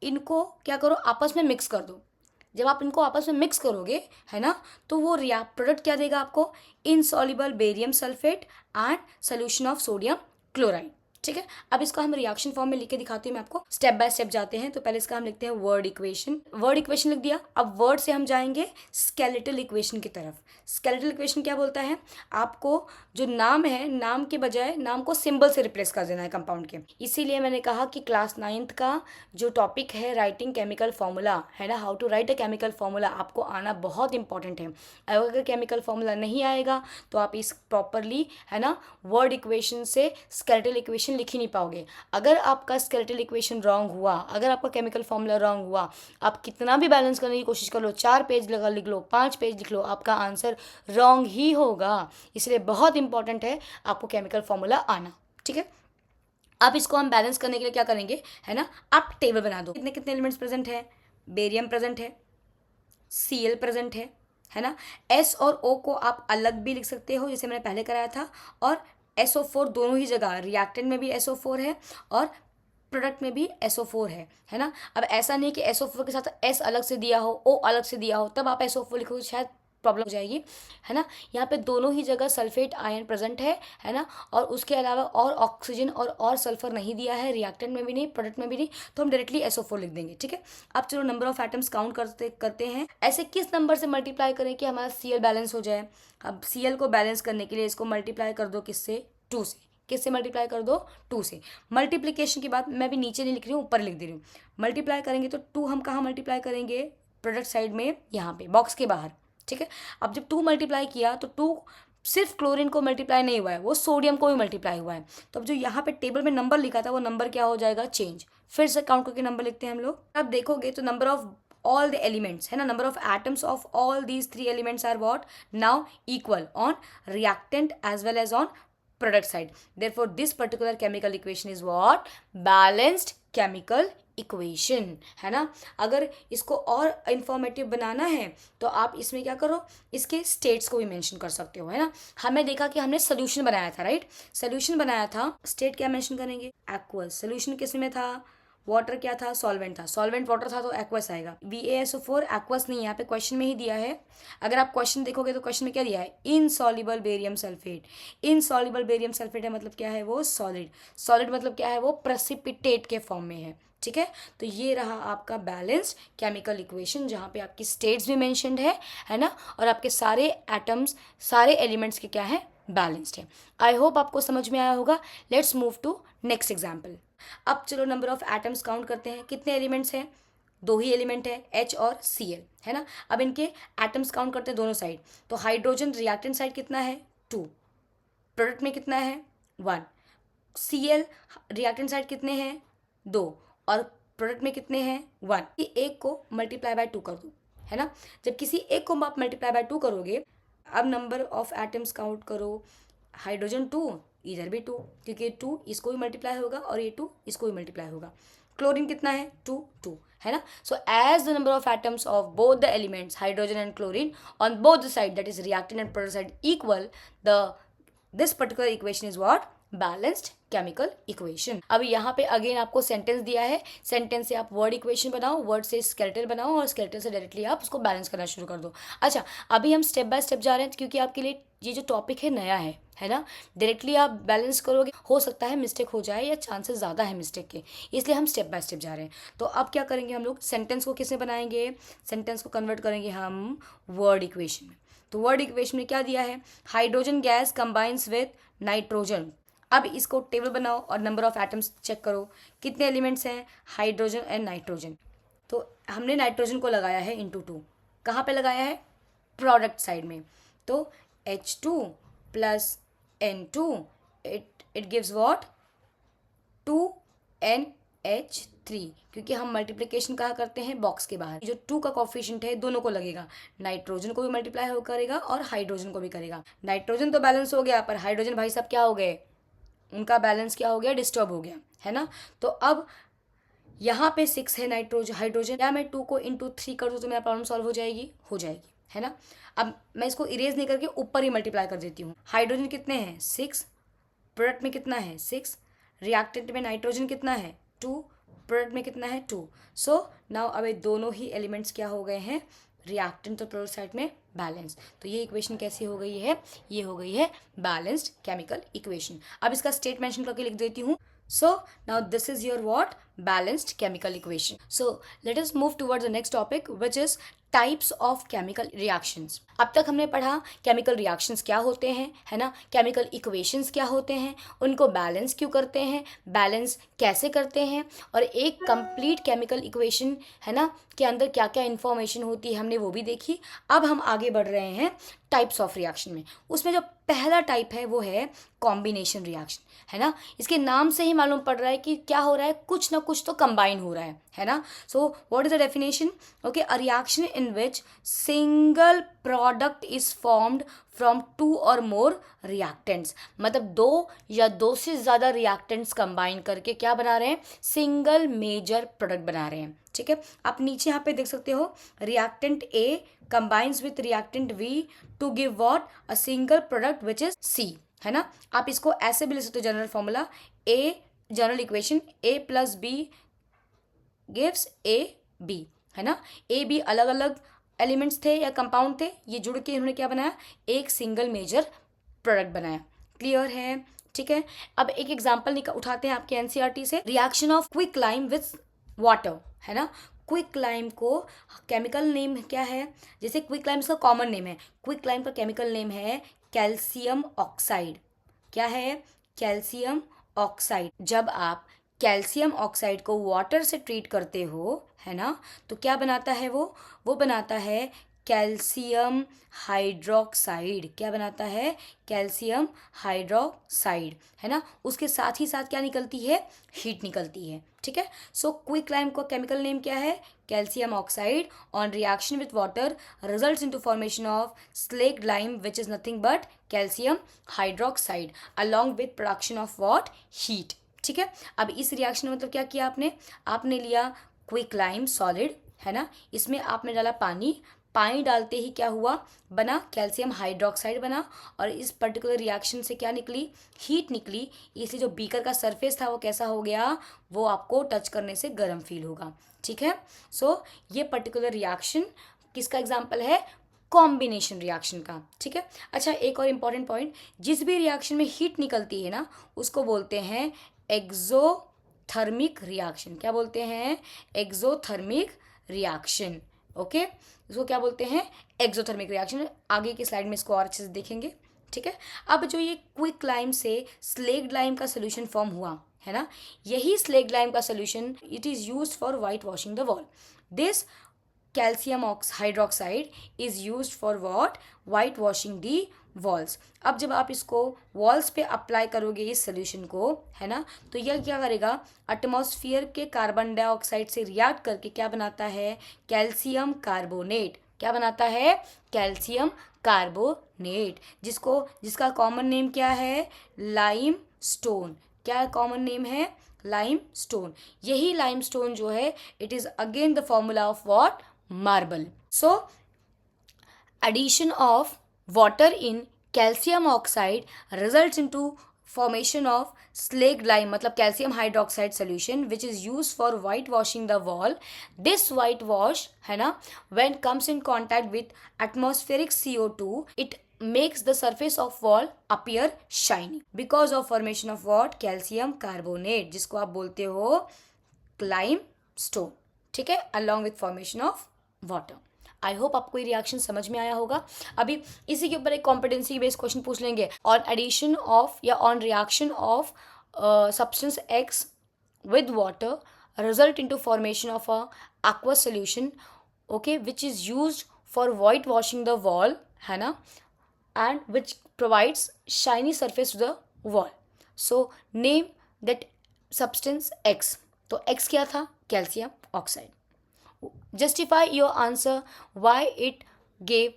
इनको क्या करो, आपस में मिक्स कर दो। जब आप इनको आपस में मिक्स करोगे, है ना, तो वो प्रोडक्ट क्या देगा आपको, insoluble barium sulphate and solution of sodium chloride, ठीक है। अब इसको हम रिएक्शन फॉर्म में लिख के दिखाती हूँ मैं आपको, स्टेप बाय स्टेप जाते हैं। तो पहले इसका हम लिखते हैं वर्ड इक्वेशन, वर्ड इक्वेशन लिख दिया। अब वर्ड से हम जाएंगे स्केलेटल इक्वेशन की तरफ। स्केलेटल इक्वेशन क्या बोलता है, आपको जो नाम है, नाम के बजाय नाम को सिंबल से रिप्लेस कर देना है कंपाउंड के। इसीलिए मैंने कहा कि क्लास 9th का जो टॉपिक है राइटिंग केमिकल फॉर्मूला है ना, how to write a chemical formula, आपको आना बहुत इंपॉर्टेंट है। अगर केमिकल फॉर्मूला नहीं आएगा तो आप इस प्रॉपरली है ना वर्ड इक्वेशन से स्केलेटल इक्वेशन लिख ही नहीं पाओगे। अगर आपका स्केलेटल इक्वेशन रॉन्ग हुआ, अगर आपका केमिकल फॉर्मूला रॉन्ग हुआ, आप कितना भी बैलेंस करने की कोशिश कर लो, 4 पेज लगा लिख लो, 5 पेज लिख लो, आपका आंसर रॉन्ग ही होगा। इसलिए बहुत इंपॉर्टेंट है आपको केमिकल फॉर्मूला आना। ठीक है। अब इसको हम बैलेंस करने के लिए क्या करेंगे है ना, आप टेबल बना दो, कितने कितने एलिमेंट्स प्रेजेंट है, बेरियम प्रेजेंट है, Cl प्रेजेंट है ना। S और O को आप अलग भी लिख सकते हो जैसे मैंने पहले कराया था, और SO4 दोनों ही जगह, रिएक्टेंट में भी SO4 है और प्रोडक्ट में भी SO4 है ना। अब ऐसा नहीं कि SO4 के साथ S अलग से दिया हो, O अलग से दिया हो, तब आप SO4 लिखोगे, शायद प्रॉब्लम हो जाएगी है ना। यहाँ पे दोनों ही जगह सल्फेट आयन प्रेजेंट है ना, और उसके अलावा और ऑक्सीजन और सल्फर नहीं दिया है, रिएक्टेंट में भी नहीं, प्रोडक्ट में भी नहीं, तो हम डायरेक्टली SO4 लिख देंगे। ठीक है। अब चलो नंबर ऑफ एटम्स काउंट करते हैं। ऐसे किस नंबर से मल्टीप्लाई करें कि हमारा Cl बैलेंस हो जाए। अब Cl को बैलेंस करने के लिए इसको मल्टीप्लाई कर दो किससे, 2 से। किससे मल्टीप्लाई कर दो, 2 से। मल्टीप्लिकेशन की बात मैं भी नीचे नहीं लिख रही हूँ, ऊपर लिख दे रही हूँ। मल्टीप्लाई करेंगे तो 2 हम कहाँ मल्टीप्लाई करेंगे, प्रोडक्ट साइड में, यहाँ पे बॉक्स के बाहर। ठीक है। अब जब 2 मल्टीप्लाई किया तो 2 सिर्फ क्लोरीन को मल्टीप्लाई नहीं हुआ है, वो सोडियम को भी मल्टीप्लाई हुआ है। तो अब जो यहाँ पे टेबल में नंबर लिखा था वो नंबर क्या हो जाएगा, चेंज। फिर से काउंट करके नंबर लिखते हैं हम लोग। अब देखोगे तो number of all the elements है ना, number of atoms of all these 3 elements are what now equal on reactant as well as on product side. Therefore this particular chemical equation is what, balanced chemical equation है ना। अगर इसको और informative बनाना है तो आप इसमें क्या करो, इसके स्टेट्स को भी मेंशन कर सकते हो है ना। हमें देखा कि हमने सोल्यूशन बनाया था, राइट, सोल्यूशन बनाया था, स्टेट क्या मेंशन करेंगे, एक्वस। सोल्यूशन किस में था, वाटर क्या था, सॉल्वेंट था, सॉल्वेंट वाटर था तो एक्वस आएगा। VaSO4 एक्वस नहीं, यहाँ पे क्वेश्चन में ही दिया है। अगर आप क्वेश्चन देखोगे तो क्वेश्चन में क्या दिया है, insoluble barium sulphate. Insoluble barium sulphate है मतलब क्या है, वो सॉलिड। सॉलिड मतलब क्या है, वो प्रेसिपिटेट के फॉर्म में है। ठीक है। तो ये रहा आपका बैलेंस्ड केमिकल इक्वेशन, जहाँ पे आपकी स्टेट्स भी मेंशनड है ना, और आपके सारे एटम्स, सारे एलिमेंट्स के क्या है, बैलेंस्ड है। आई होप आपको समझ में आया होगा। Let's move to next example. अब चलो नंबर ऑफ एटम्स काउंट करते हैं। कितने एलिमेंट्स हैं, 2 ही एलिमेंट है, H और Cl है ना। अब इनके एटम्स काउंट करते हैं दोनों साइड। तो हाइड्रोजन रिएक्टेंट साइड कितना है, 2, प्रोडक्ट में कितना है, 1। Cl रिएक्टेंट साइड कितने हैं, 2, और प्रोडक्ट में कितने हैं, 1। एक को मल्टीप्लाई बाय 2 कर दो है ना। जब किसी एक को आप मल्टीप्लाई बाय 2 करोगे, अब नंबर ऑफ एटम्स काउंट करो। हाइड्रोजन 2, इधर भी 2, क्योंकि 2 इसको भी मल्टीप्लाई होगा और ये 2 इसको भी मल्टीप्लाई होगा। क्लोरीन कितना है, 2 2 है ना। So as the number of atoms of both the elements hydrogen and chlorine on both the side, that is reactant and product side, equal, the this particular equation is what, balanced chemical equation. अब यहाँ पे again आपको sentence दिया है, sentence से आप word equation बनाओ, word से स्केलेटल बनाओ, और स्केलेटल से डायरेक्टली आप उसको बैलेंस करना शुरू कर दो। अच्छा, अभी हम स्टेप बाय स्टेप जा रहे हैं क्योंकि आपके लिए ये जो टॉपिक है नया है ना। डायरेक्टली आप बैलेंस करोगे, हो सकता है मिस्टेक हो जाए या चांसेस ज़्यादा है मिस्टेक के, इसलिए हम स्टेप बाय स्टेप जा रहे हैं। तो अब क्या करेंगे हम लोग, सेंटेंस को किसमें बनाएंगे, सेंटेंस को कन्वर्ट करेंगे हम वर्ड इक्वेशन में। तो वर्ड इक्वेशन में क्या दिया है, hydrogen gas combines with nitrogen. अब इसको टेबल बनाओ और नंबर ऑफ एटम्स चेक करो, कितने एलिमेंट्स हैं, हाइड्रोजन एंड नाइट्रोजन। तो हमने नाइट्रोजन को लगाया है इंटू 2, कहाँ पे लगाया है, प्रोडक्ट साइड में। तो H2 plus N2 it gives what, 2NH3, क्योंकि हम मल्टीप्लिकेशन कहाँ करते हैं, बॉक्स के बाहर। जो 2 का कोफिशिएंट है दोनों को लगेगा, नाइट्रोजन को भी मल्टीप्लाई हो करेगा और हाइड्रोजन को भी करेगा। नाइट्रोजन तो बैलेंस हो गया, पर हाइड्रोजन भाई साहब क्या हो गए, उनका बैलेंस क्या हो गया, डिस्टर्ब हो गया है ना। तो अब यहाँ पे 6 है नाइट्रोजन, हाइड्रोजन, या मैं 2 को इंटू 3 कर दूँ तो मेरा प्रॉब्लम सॉल्व हो जाएगी है ना। अब मैं इसको इरेज नहीं करके ऊपर ही मल्टीप्लाई कर देती हूँ। हाइड्रोजन कितने हैं, 6, प्रोडक्ट में कितना है, 6, रिएक्टेंट में नाइट्रोजन कितना है, 2, प्रोडक्ट में कितना है, 2। सो नाउ अब ये दोनों ही एलिमेंट्स क्या हो गए हैं, रिएक्टेंट और प्रोडक्ट साइड में बैलेंस। तो ये इक्वेशन कैसी हो गई है, ये हो गई है बैलेंस्ड केमिकल इक्वेशन। अब इसका स्टेट मेंशन करके लिख देती हूँ, So now this is your what? Balanced chemical equation. So let us move towards the next topic, which is types of chemical reactions. अब तक हमने पढ़ा केमिकल रिएक्शंस क्या होते हैं, है ना, केमिकल इक्वेशंस क्या होते हैं, उनको बैलेंस क्यों करते हैं, बैलेंस कैसे करते हैं, और एक कंप्लीट केमिकल इक्वेशन, है ना, के अंदर क्या क्या इन्फॉर्मेशन होती है हमने वो भी देखी. अब हम आगे बढ़ रहे हैं टाइप्स ऑफ रिएक्शन में. उसमें जो पहला टाइप है वो है कॉम्बिनेशन रिएक्शन, है ना. इसके नाम से ही मालूम पड़ रहा है कि क्या हो रहा है, कुछ ना कुछ तो कंबाइन हो रहा है ना. So what is the definition? Okay, a reaction in which single product is formed from two और मोर रिएक्टेंट्स. मतलब दो या दो से ज़्यादा रिएक्टेंट्स कंबाइन करके क्या बना रहे हैं, सिंगल मेजर प्रोडक्ट बना रहे हैं. ठीक है, आप नीचे यहाँ पे देख सकते हो, reactant A combines with reactant V to give what? A single product which is C, है ना. आप इसको ऐसे भी लिख सकते हो, general formula A, general equation A plus B gives A B, है ना. A B अलग अलग एलिमेंट्स थे या कंपाउंड थे, ये जुड़ के इन्होंने क्या बनाया, एक सिंगल मेजर प्रोडक्ट बनाया. क्लियर है? ठीक है. अब एक एग्जाम्पल उठाते हैं आपके एनसीईआरटी से. Reaction of quick lime with water, है ना. क्विक लाइम को केमिकल नेम क्या है, जैसे क्विक लाइम इसका कॉमन नेम है, क्विक लाइम का केमिकल नेम है कैल्शियम ऑक्साइड. क्या है? Calcium oxide. जब आप कैल्शियम ऑक्साइड को वाटर से ट्रीट करते हो, है ना, तो क्या बनाता है वो बनाता है कैल्शियम हाइड्रोक्साइड. क्या बनाता है? कैल्शियम हाइड्रोक्साइड, है ना. उसके साथ ही साथ क्या निकलती है, हीट निकलती है. ठीक है. सो क्विक लाइम का केमिकल नेम क्या है, calcium oxide. On reaction with water results into formation of slaked lime which is nothing but calcium hydroxide along with production of what? Heat. ठीक है. अब इस रिएक्शन में मतलब क्या किया आपने लिया क्विक लाइम सॉलिड, है ना, इसमें आपने डाला पानी डालते ही क्या हुआ, बना कैल्शियम हाइड्रोक्साइड बना. और इस पर्टिकुलर रिएक्शन से क्या निकली, हीट निकली. इसलिए जो बीकर का सरफेस था वो कैसा हो गया, वो आपको टच करने से गर्म फील होगा. ठीक है. सो ये पर्टिकुलर रिएक्शन किसका एग्जाम्पल है, कॉम्बिनेशन रिएक्शन का. ठीक है. अच्छा, एक और इम्पॉर्टेंट पॉइंट, जिस भी रिएक्शन में हीट निकलती है ना, उसको बोलते हैं एक्सोथर्मिक रिएक्शन. क्या बोलते हैं? Exothermic reaction. ओके, इसको क्या बोलते हैं, एक्सोथर्मिक रिएक्शन. आगे की स्लाइड में इसको और अच्छे से देखेंगे. ठीक है. अब जो ये क्विक लाइम से स्लेक्ड लाइम का सोल्यूशन फॉर्म हुआ, है ना, यही स्लेक्ड लाइम का solution it is used for white washing the wall. This calcium hydroxide is used for what? White washing the walls. अब जब आप इसको वॉल्स पे अप्लाई करोगे इस सोल्यूशन को, है ना, तो यह क्या करेगा, एटमॉस्फेयर के कार्बन डाइऑक्साइड से रिएक्ट करके क्या बनाता है, कैल्शियम कार्बोनेट. क्या बनाता है? कैल्शियम कार्बोनेट, जिसका कॉमन नेम क्या है, लाइम स्टोन. क्या कॉमन नेम है? Lime stone. यही लाइम स्टोन जो है, it is again the formula of what? Marble. So addition of water in calcium oxide results into formation of slaked lime, मतलब calcium hydroxide solution which is used for whitewashing the wall. This whitewash, है ना, when comes in contact with atmospheric CO2, it makes the surface of wall appear shiny because of formation of what? calcium carbonate, जिसको आप बोलते हो limestone. ठीक है, along with formation of water. I hope आपको ये रिएक्शन समझ में आया होगा. अभी इसी के ऊपर एक कॉम्पिटेंसी बेस्ड क्वेश्चन पूछ लेंगे. ऑन एडिशन ऑफ या on reaction of substance x with water result into formation of a aqueous solution, okay, which is used for white washing the wall, है ना, and which provides shiny surface to the wall. So name that substance X. तो X क्या था? Calcium oxide. Justify your answer why it gave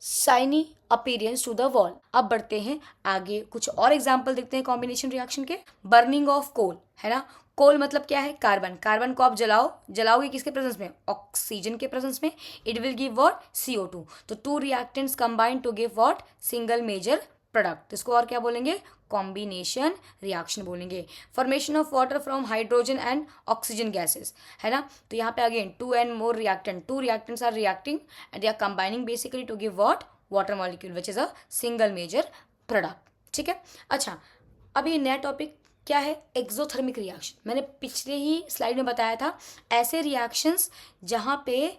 shiny appearance to the wall. अब बढ़ते हैं आगे, कुछ और एग्जाम्पल देखते हैं कॉम्बिनेशन रिएक्शन के. बर्निंग ऑफ कोल, है ना, कोल मतलब क्या है, कार्बन को आप जलाओगे किसके प्रेजेंस में, ऑक्सीजन के प्रेजेंस में. It will give what? CO2. तो two reactants combine to give what? Single major product. इसको और क्या बोलेंगे? कॉम्बिनेशन रिएक्शन बोलेंगे. Formation of water from hydrogen and oxygen gases, है ना. तो यहाँ पे again two and more reactant, two reactants are reacting and they are combining basically to give what? Water molecule which is a single major product. ठीक है. अच्छा, अब ये नया टॉपिक क्या है एक्सोथर्मिक रिएक्शन, मैंने पिछले ही स्लाइड में बताया था, ऐसे रिएक्शंस जहाँ पे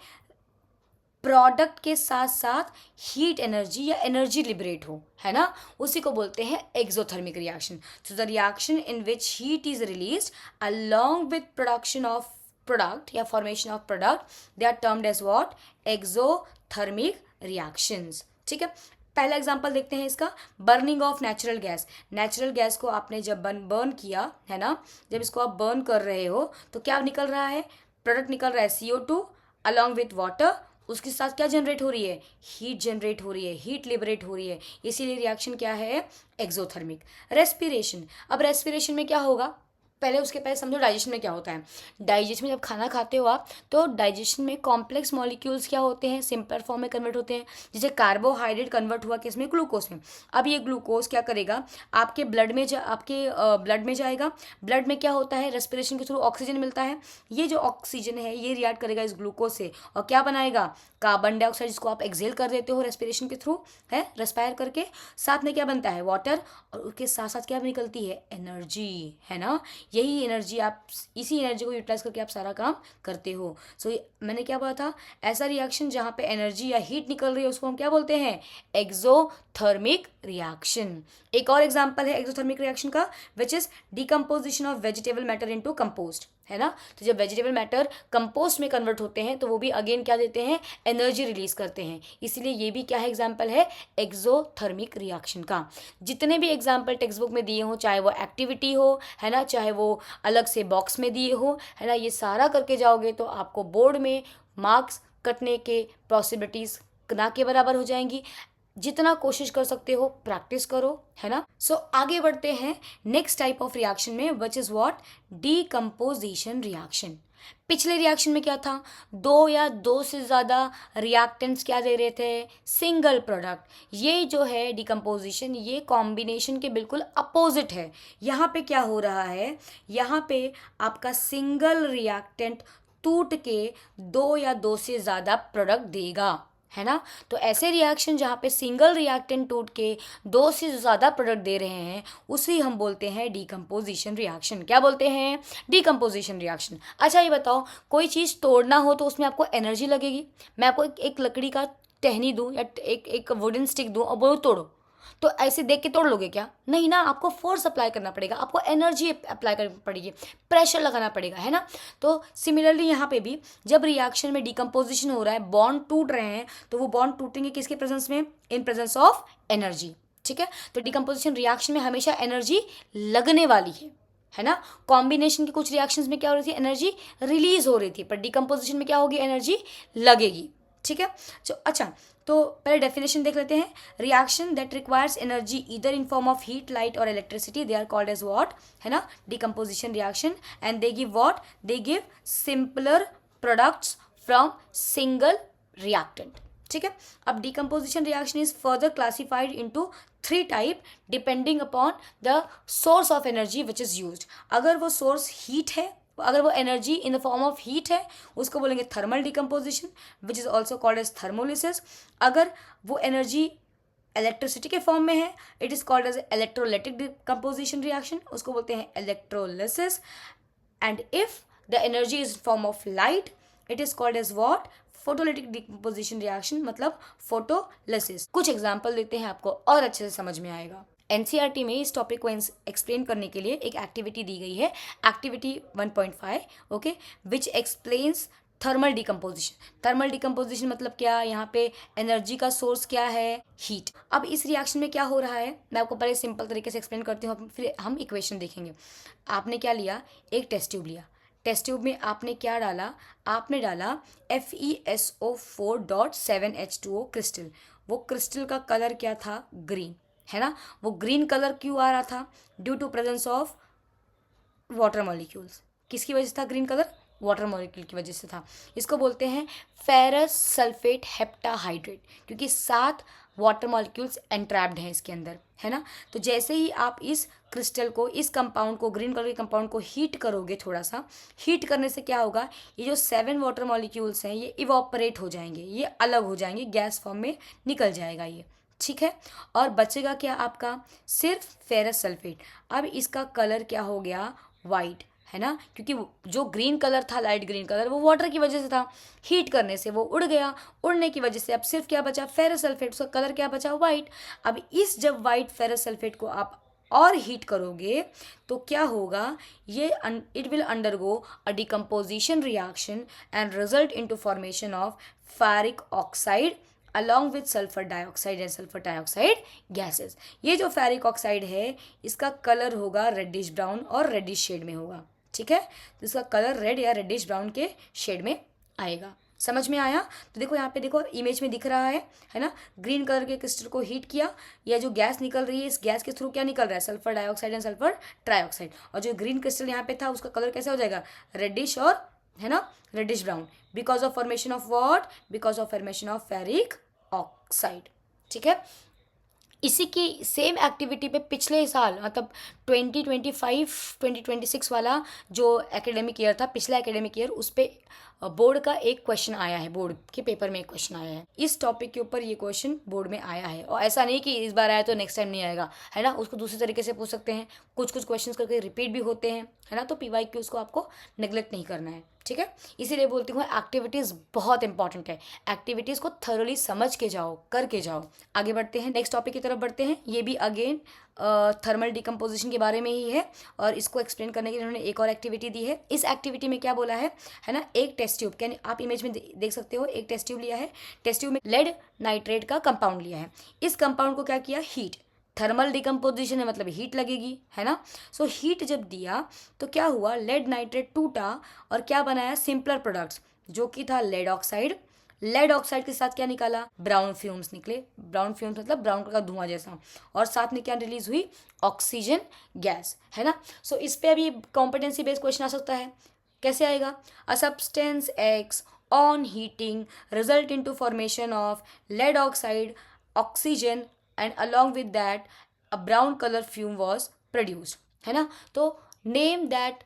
प्रोडक्ट के साथ साथ हीट एनर्जी या एनर्जी लिबरेट हो, है ना, उसी को बोलते हैं exothermic reaction. So the reaction in which heat is released along with production of product या formation of product, they are termed as what, exothermic reactions. ठीक है, पहला एग्जांपल देखते हैं इसका, burning of natural gas. Natural gas को आपने जब बर्न किया है ना, जब इसको आप बर्न कर रहे हो तो क्या निकल रहा है, प्रोडक्ट निकल रहा है CO2 अलॉन्ग विथ वाटर, उसके साथ क्या जनरेट हो रही है, हीट जनरेट हो रही है, हीट लिबरेट हो रही है, इसीलिए रिएक्शन क्या है, एक्सोथर्मिक। रेस्पिरेशन, अब रेस्पिरेशन में क्या होगा, पहले उसके पहले समझो डाइजेशन में क्या होता है। डाइजेशन में जब खाना खाते हो आप, तो डाइजेशन में कॉम्प्लेक्स मॉलिक्यूल्स क्या होते हैं, सिंपल फॉर्म में कन्वर्ट होते हैं। जैसे कार्बोहाइड्रेट कन्वर्ट हुआ किसमें, ग्लूकोज में। अब ये ग्लूकोज क्या करेगा, आपके ब्लड में ब्लड में जाएगा। ब्लड में क्या होता है, रेस्पिरेशन के थ्रू ऑक्सीजन मिलता है। ये जो ऑक्सीजन है ये रिएक्ट करेगा इस ग्लूकोज से और क्या बनाएगा, कार्बन डाइऑक्साइड, जिसको आप एक्सहेल कर देते हो रेस्पिरेशन के थ्रू, है रेस्पायर करके। साथ में क्या बनता है, वाटर, और उसके साथ साथ क्या निकलती है, एनर्जी, है ना। यही एनर्जी आप, इसी एनर्जी को यूटिलाइज करके आप सारा काम करते हो। सो मैंने क्या बोला था, ऐसा रिएक्शन जहाँ पे एनर्जी या हीट निकल रही है उसको हम क्या बोलते हैं, एक्सोथर्मिक रिएक्शन। एक और एग्जांपल है एक्सोथर्मिक रिएक्शन का, which is decomposition of vegetable matter into compost, है ना। तो जब वेजिटेबल मैटर कंपोस्ट में कन्वर्ट होते हैं तो वो भी अगेन क्या देते हैं, एनर्जी रिलीज करते हैं। इसीलिए ये भी क्या है, एग्जाम्पल है एक्सोथर्मिक रिएक्शन का। जितने भी एग्जाम्पल टेक्स्ट बुक में दिए हो, चाहे वो एक्टिविटी हो, है ना, चाहे वो अलग से बॉक्स में दिए हो, है ना, ये सारा करके जाओगे तो आपको बोर्ड में मार्क्स कटने के पॉसिबिलिटीज ना के बराबर हो जाएंगी। जितना कोशिश कर सकते हो प्रैक्टिस करो, है ना। सो आगे बढ़ते हैं नेक्स्ट टाइप ऑफ रिएक्शन में, which is what, decomposition reaction. पिछले रिएक्शन में क्या था, दो या दो से ज़्यादा रिएक्टेंट्स क्या दे रहे थे, सिंगल प्रोडक्ट। ये जो है डिकम्पोजिशन, ये कॉम्बिनेशन के बिल्कुल अपोजिट है। यहाँ पे क्या हो रहा है, यहाँ पे आपका सिंगल रिएक्टेंट टूट के दो या दो से ज़्यादा प्रोडक्ट देगा, है ना। तो ऐसे रिएक्शन जहाँ पे सिंगल रिएक्टेंट टूट के दो से ज़्यादा प्रोडक्ट दे रहे हैं उसी हम बोलते हैं डीकम्पोजिशन रिएक्शन। क्या बोलते हैं, डीकम्पोजिशन रिएक्शन। अच्छा ये बताओ, कोई चीज़ तोड़ना हो तो उसमें आपको एनर्जी लगेगी। मैं आपको एक लकड़ी का टहनी दूँ या एक वुडन स्टिक दूँ और बोलो तोड़ो, तो ऐसे देख के तोड़ लोगे क्या, नहीं ना, आपको फोर्स अप्लाई करना पड़ेगा, आपको एनर्जी अप्लाई करनी पड़ेगी, प्रेशर लगाना पड़ेगा, है ना। तो सिमिलरली यहाँ पे भी जब रिएक्शन में डिकम्पोजिशन हो रहा है, बॉन्ड टूट रहे हैं, तो वो बॉन्ड टूटेंगे किसके प्रेजेंस में, इन प्रेजेंस ऑफ एनर्जी। ठीक है, तो डिकम्पोजिशन रिएक्शन में हमेशा एनर्जी लगने वाली है ना। कॉम्बिनेशन के कुछ रिएक्शंस में क्या हो रही थी, एनर्जी रिलीज हो रही थी, पर डिकम्पोजिशन में क्या होगी, एनर्जी लगेगी। ठीक है, अच्छा तो पहले डेफिनेशन देख लेते हैं। Reaction that requires energy either in form of heat, light और electricity, they are called as what, है ना, decomposition reaction. And they give what, they give simpler products from single reactant. ठीक है, अब decomposition reaction is further classified into 3 type depending upon the source of energy which is used. अगर वो source heat है, अगर वो energy in the form of heat है, उसको बोलेंगे thermal decomposition, which is also called as thermolysis. अगर वो एनर्जी इलेक्ट्रिसिटी के फॉर्म में है, it is called as electrolytic decomposition reaction, उसको बोलते हैं electrolysis. And if the energy is form of light, it is called as what, photolytic decomposition reaction, मतलब photolysis. कुछ एग्जाम्पल देते हैं, आपको और अच्छे से समझ में आएगा। एनसीईआरटी में इस टॉपिक को एक्सप्लेन करने के लिए एक एक्टिविटी दी गई है, एक्टिविटी 1.5, ओके, विच explains thermal decomposition. Thermal decomposition मतलब क्या, यहाँ पे एनर्जी का सोर्स क्या है, हीट। अब इस रिएक्शन में क्या हो रहा है, मैं आपको पहले सिंपल तरीके से एक्सप्लेन करती हूँ, फिर हम इक्वेशन देखेंगे। आपने क्या लिया, एक टेस्ट ट्यूब लिया, टेस्ट ट्यूब में आपने क्या डाला, आपने डाला FeSO4.7H2O क्रिस्टल। वो क्रिस्टल का कलर क्या था, ग्रीन, है ना। वो ग्रीन कलर क्यों आ रहा था, due to presence of water molecules. किसकी वजह से था ग्रीन कलर, वाटर मॉलिक्यूल की वजह से था। इसको बोलते हैं फेरस सल्फेट हेप्टाहाइड्रेट, क्योंकि 7 वाटर मॉलिक्यूल्स एंट्रैप्ड हैं इसके अंदर, है ना। तो जैसे ही आप इस क्रिस्टल को, इस कंपाउंड को, ग्रीन कलर के कंपाउंड को हीट करोगे, थोड़ा सा हीट करने से क्या होगा, ये जो 7 वाटर मॉलिक्यूल्स हैं ये इवॉपरेट हो जाएंगे, ये अलग हो जाएंगे, गैस फॉर्म में निकल जाएगा ये। ठीक है। और बचेगा क्या आपका, सिर्फ फेरस सल्फेट। अब इसका कलर क्या हो गया, वाइट, है ना, क्योंकि जो ग्रीन कलर था, लाइट ग्रीन कलर, वो वाटर की वजह से था, हीट करने से वो उड़ गया, उड़ने की वजह से अब सिर्फ क्या बचा, फेरस सल्फेट, उसका कलर क्या बचा, वाइट। अब इस जब वाइट फेरस सल्फेट को आप और हीट करोगे तो क्या होगा, ये it will undergo a decomposition reaction and result into formation of ferric oxide along with sulphur dioxide and sulphur dioxide gases. ये जो फेरिक ऑक्साइड है इसका कलर होगा रेडिश ब्राउन और रेडिश शेड में होगा, ठीक है। तो इसका कलर रेड या रेडिश ब्राउन के शेड में आएगा। समझ में आया? तो देखो यहाँ पे, देखो इमेज में दिख रहा है ना, ग्रीन कलर के क्रिस्टल को हीट किया, या जो गैस निकल रही है इस गैस के थ्रू क्या निकल रहा है, sulphur dioxide and sulphur trioxide. और जो ग्रीन क्रिस्टल यहाँ पे था उसका कलर कैसे हो जाएगा, रेडिश और, है ना, reddish brown, because of formation of what, because of formation of ferric oxide, ठीक है। इसी की सेम एक्टिविटी पे पिछले साल, मतलब 2025 2026 वाला जो एकेडमिक ईयर था, पिछला एकेडमिक ईयर, उस पे बोर्ड का एक क्वेश्चन आया है, बोर्ड के पेपर में एक क्वेश्चन आया है इस टॉपिक के ऊपर, ये क्वेश्चन बोर्ड में आया है। और ऐसा नहीं कि इस बार आया तो नेक्स्ट टाइम नहीं आएगा, है ना, उसको दूसरे तरीके से पूछ सकते हैं, कुछ कुछ क्वेश्चंस करके रिपीट भी होते हैं, है ना। तो PYQ उसको आपको नेग्लेक्ट नहीं करना है, ठीक है। इसीलिए बोलती हूँ एक्टिविटीज़ बहुत इंपॉर्टेंट है, एक्टिविटीज़ को थरोली समझ के जाओ, करके जाओ। आगे बढ़ते हैं, नेक्स्ट टॉपिक की तरफ बढ़ते हैं। ये भी अगेन थर्मल डिकम्पोजिशन के बारे में ही है, और इसको एक्सप्लेन करने के लिए उन्होंने एक और एक्टिविटी दी है। इस एक्टिविटी में क्या बोला है ना, एक टेस्ट ट्यूब, कैन आप इमेज में देख सकते हो, एक टेस्ट ट्यूब लिया है, टेस्ट ट्यूब में लेड नाइट्रेट का कंपाउंड लिया है, इस कंपाउंड को क्या किया, हीट, थर्मल डिकम्पोजिशन है मतलब हीट लगेगी, है ना। सो हीट जब दिया तो क्या हुआ, लेड नाइट्रेट टूटा और क्या बनाया, सिंपलर प्रोडक्ट्स, जो कि था लेड ऑक्साइड। लेड ऑक्साइड के साथ क्या निकाला, ब्राउन फ्यूम्स निकले, ब्राउन फ्यूम्स मतलब ब्राउन कलर का धुआं जैसा, और साथ में क्या रिलीज हुई, ऑक्सीजन गैस, है ना। सो इस पे अभी कॉम्पिटेंसी बेस्ड क्वेश्चन आ सकता है। कैसे आएगा, a substance X on heating result into formation of lead oxide, oxygen, and along with that a brown color fume was produced, है ना। तो नेम दैट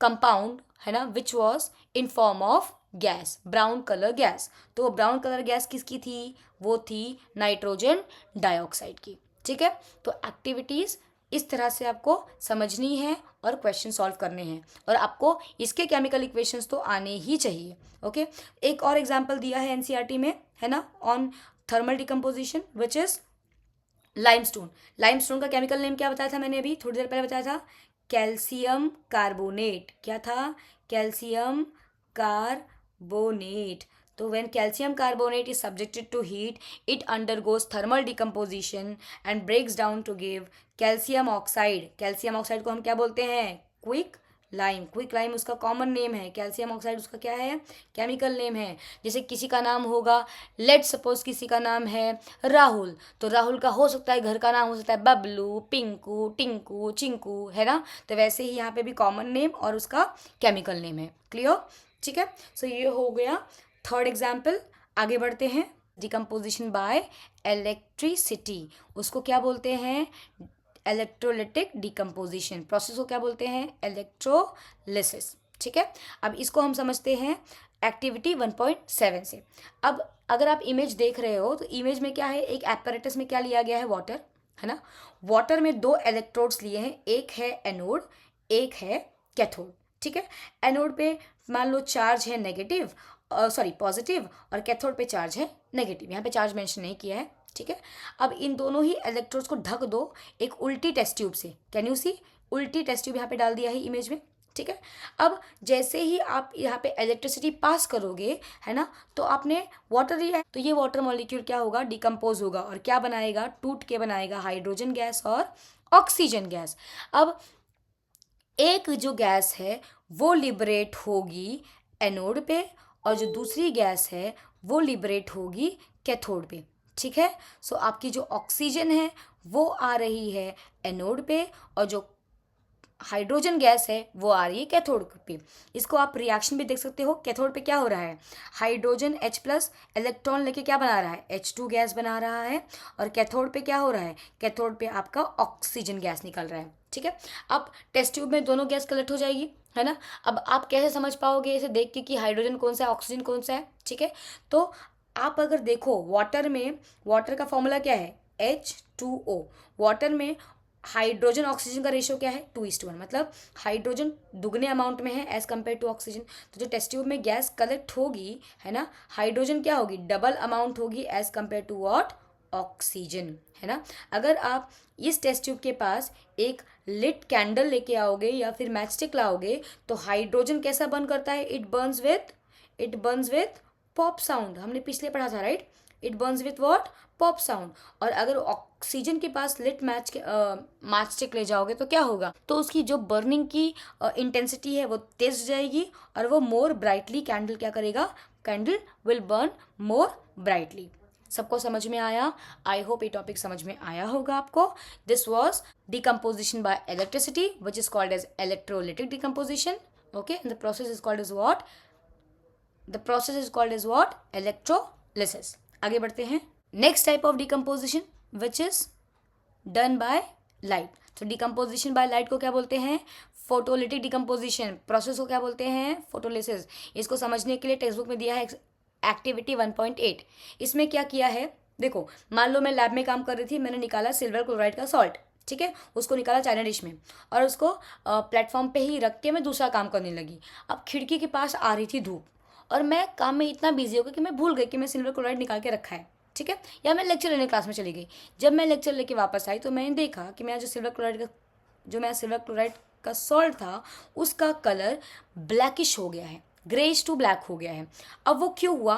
कंपाउंड, है ना, which was in form of gas, brown colour gas. तो brown colour gas किसकी थी, वो थी नाइट्रोजन डाइऑक्साइड की, ठीक है। तो एक्टिविटीज़ इस तरह से आपको समझनी है और क्वेश्चन सॉल्व करने हैं, और आपको इसके केमिकल इक्वेशंस तो आने ही चाहिए, ओके। एक और एग्जांपल दिया है NCERT में, है ना, on thermal decomposition which is limestone. Limestone का केमिकल नेम क्या बताया था मैंने अभी थोड़ी देर पहले बताया था, कैल्शियम कार्बोनेट। क्या था, कैल्शियम कार्बोनेट। तो when calcium carbonate is subjected to heat, it undergoes thermal decomposition and breaks down to give calcium oxide. calcium oxide को हम क्या बोलते हैं, क्विक लाइम। क्विक लाइम उसका कॉमन नेम है, कैल्शियम ऑक्साइड उसका क्या है, केमिकल नेम है। जैसे किसी का नाम होगा, लेट सपोज किसी का नाम है राहुल, तो राहुल का हो सकता है घर का नाम हो सकता है बबलू, पिंकू, टिंकू, चिंकू, है ना। तो वैसे ही यहाँ पे भी कॉमन नेम और उसका केमिकल नेम है। क्लियर, ठीक है। सो ये हो गया थर्ड एग्जाम्पल। आगे बढ़ते हैं, डिकम्पोजिशन बाय इलेक्ट्रिसिटी, उसको क्या बोलते हैं, इलेक्ट्रोलिटिक डिकम्पोजिशन प्रोसेस को क्या बोलते हैं, इलेक्ट्रोलिसिस, ठीक है। अब इसको हम समझते हैं एक्टिविटी 1.7 से। अब अगर आप इमेज देख रहे हो तो इमेज में क्या है, एक एपरेटस में क्या लिया गया है, वाटर, है ना। वाटर में दो इलेक्ट्रोड्स लिए हैं, एक है एनोड, एक है कैथोड, ठीक है। एनोड पे मान लो चार्ज है नेगेटिव, सॉरी पॉजिटिव, और कैथोड पे चार्ज है नेगेटिव, यहाँ पे चार्ज मेंशन नहीं किया है, ठीक है। अब इन दोनों ही इलेक्ट्रोड्स को ढक दो एक उल्टी टेस्ट ट्यूब से, कैन यू सी, उल्टी टेस्ट ट्यूब यहाँ पे डाल दिया है इमेज में, ठीक है। अब जैसे ही आप यहाँ पे इलेक्ट्रिसिटी पास करोगे, है ना, तो आपने वाटर लिया है, तो ये वाटर मॉलिक्यूल क्या होगा, डिकम्पोज होगा, और क्या बनाएगा, टूट के बनाएगा हाइड्रोजन गैस और ऑक्सीजन गैस। अब एक जो गैस है वो लिबरेट होगी एनोड पे, और जो दूसरी गैस है वो लिबरेट होगी कैथोड पे, ठीक है। सो आपकी जो ऑक्सीजन है वो आ रही है एनोड पे, और जो हाइड्रोजन गैस है वो आ रही है कैथोड पे। इसको आप रिएक्शन भी देख सकते हो, कैथोड पे क्या हो रहा है, हाइड्रोजन H+ इलेक्ट्रॉन लेके क्या बना रहा है, H2 गैस बना रहा है, और कैथोड पे क्या हो रहा है, कैथोड पे आपका ऑक्सीजन गैस निकल रहा है, ठीक है। अब टेस्ट ट्यूब में दोनों गैस कलेक्ट हो जाएगी, है ना। अब आप कैसे समझ पाओगे इसे देख के कि हाइड्रोजन कौन सा है, ऑक्सीजन कौन सा है, ठीक है। तो आप अगर देखो वाटर में, वाटर का फॉर्मूला क्या है, H2O। वाटर में हाइड्रोजन ऑक्सीजन का रेशियो क्या है, 2:1, मतलब हाइड्रोजन दुगने अमाउंट में है एज कम्पेयर टू ऑक्सीजन। तो जो टेस्ट ट्यूब में गैस कलेक्ट होगी, है ना, हाइड्रोजन क्या होगी, डबल अमाउंट होगी as compare to what, oxygen, है ना। अगर आप इस टेस्ट ट्यूब के पास एक लिट कैंडल लेके आओगे या फिर मैच स्टिक लाओगे, तो हाइड्रोजन कैसा बर्न करता है, it Burns with pop sound. हमने पिछले पढ़ा था, right, it Burns with what, pop sound. और अगर ऑक्सीजन के पास लिट मैच स्टिक ले जाओगे तो क्या होगा, तो उसकी जो बर्निंग की इंटेंसिटी है वो तेज हो जाएगी और वो मोर ब्राइटली कैंडल क्या करेगा, candle will burn more brightly. सबको समझ में आया? आई होप ये टॉपिक समझ में आया होगा आपको। This was decomposition by electricity which is called as electrolytic decomposition. Okay, the process is called as what, the process is called as what, electrolysis. आगे बढ़ते हैं। Next type of decomposition which is done by light. तो decomposition by light को क्या बोलते हैं, photolytic decomposition. Process को क्या बोलते हैं, फोटोलिसिस। इसको समझने के लिए टेक्स्ट बुक में दिया है एक्टिविटी 1.8। इसमें क्या किया है, देखो मान लो मैं लैब में काम कर रही थी, मैंने निकाला सिल्वर क्लोराइड का सॉल्ट, ठीक है, उसको निकाला चाइना डिश में और उसको प्लेटफॉर्म पे ही रख के मैं दूसरा काम करने लगी। अब खिड़की के पास आ रही थी धूप और मैं काम में इतना बिजी हो गई कि मैं भूल गई कि मैं सिल्वर क्लोराइड निकाल के रखा है, ठीक है, या मैं लेक्चर लेने क्लास में चली गई। जब मैं लेक्चर लेके वापस आई तो मैंने देखा कि मेरा मेरा सिल्वर क्लोराइड का सॉल्ट था उसका कलर ब्लैकिश हो गया है, ग्रेइश टू ब्लैक हो गया है। अब वो क्यों हुआ,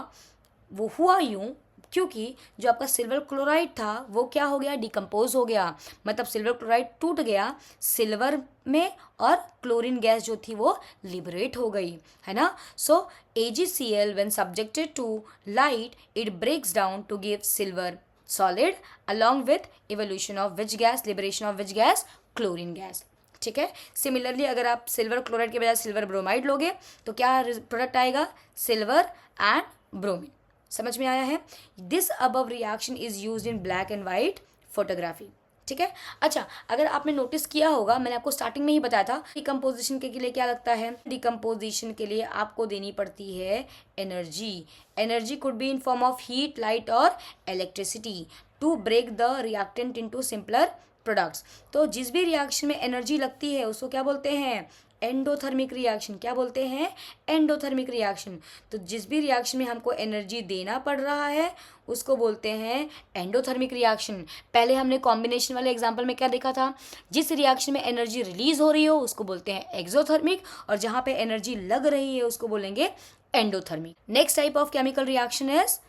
वो हुआ यूं क्योंकि जो आपका सिल्वर क्लोराइड था वो क्या हो गया, डिकम्पोज हो गया, मतलब सिल्वर क्लोराइड टूट गया सिल्वर में और क्लोरीन गैस जो थी वो लिबरेट हो गई, है ना। सो AgCl when subjected to light it breaks down to give silver solid along with evolution of which gas, liberation of which gas, chlorine gas, ठीक है। सिमिलरली अगर आप सिल्वर क्लोराइड के बजाय सिल्वर ब्रोमाइड लोगे तो क्या प्रोडक्ट आएगा, सिल्वर एंड ब्रोमीन। समझ में आया है? This above reaction is used in black and white photography, ठीक है। अच्छा, अगर आपने नोटिस किया होगा, मैंने आपको स्टार्टिंग में ही बताया था, डिकम्पोजिशन के लिए क्या लगता है, डिकम्पोजिशन के लिए आपको देनी पड़ती है energy. Energy could be in form of heat, light और electricity to break the reactant into simpler products. तो जिस भी रिएक्शन में एनर्जी लगती है उसको क्या बोलते हैं, एंडोथर्मिक रिएक्शन। क्या बोलते हैं, एंडोथर्मिक रिएक्शन। तो जिस भी रिएक्शन में हमको एनर्जी देना पड़ रहा है उसको बोलते हैं एंडोथर्मिक रिएक्शन। पहले हमने कॉम्बिनेशन वाले एग्जांपल में क्या देखा था, जिस रिएक्शन में एनर्जी रिलीज हो रही हो उसको बोलते हैं एक्सोथर्मिक और जहाँ पे एनर्जी लग रही है उसको बोलेंगे endothermic. Next type of chemical reaction is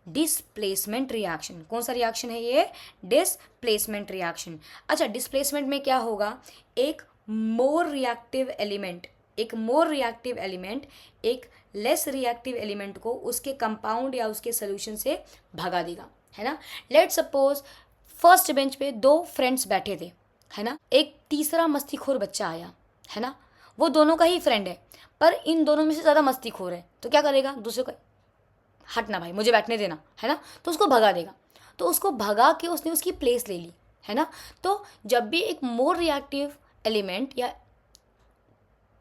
displacement reaction. कौन सा रिएक्शन है ये, डिस्प्लेसमेंट रिएक्शन। अच्छा, डिस्प्लेसमेंट में क्या होगा, एक मोर रिएक्टिव एलिमेंट एक लेस रिएक्टिव एलिमेंट को उसके कंपाउंड या उसके सोल्यूशन से भगा देगा, है ना। लेट सपोज फर्स्ट बेंच पे दो फ्रेंड्स बैठे थे, है ना, एक तीसरा मस्तीखोर बच्चा आया, है ना, वो दोनों का ही फ्रेंड है पर इन दोनों में से ज़्यादा मस्तीखोर है, तो क्या करेगा, दूसरे को हटना भाई, मुझे बैठने देना, है ना, तो उसको भगा देगा। तो उसको भगा के उसने उसकी प्लेस ले ली, है ना। तो जब भी एक मोर रिएक्टिव एलिमेंट या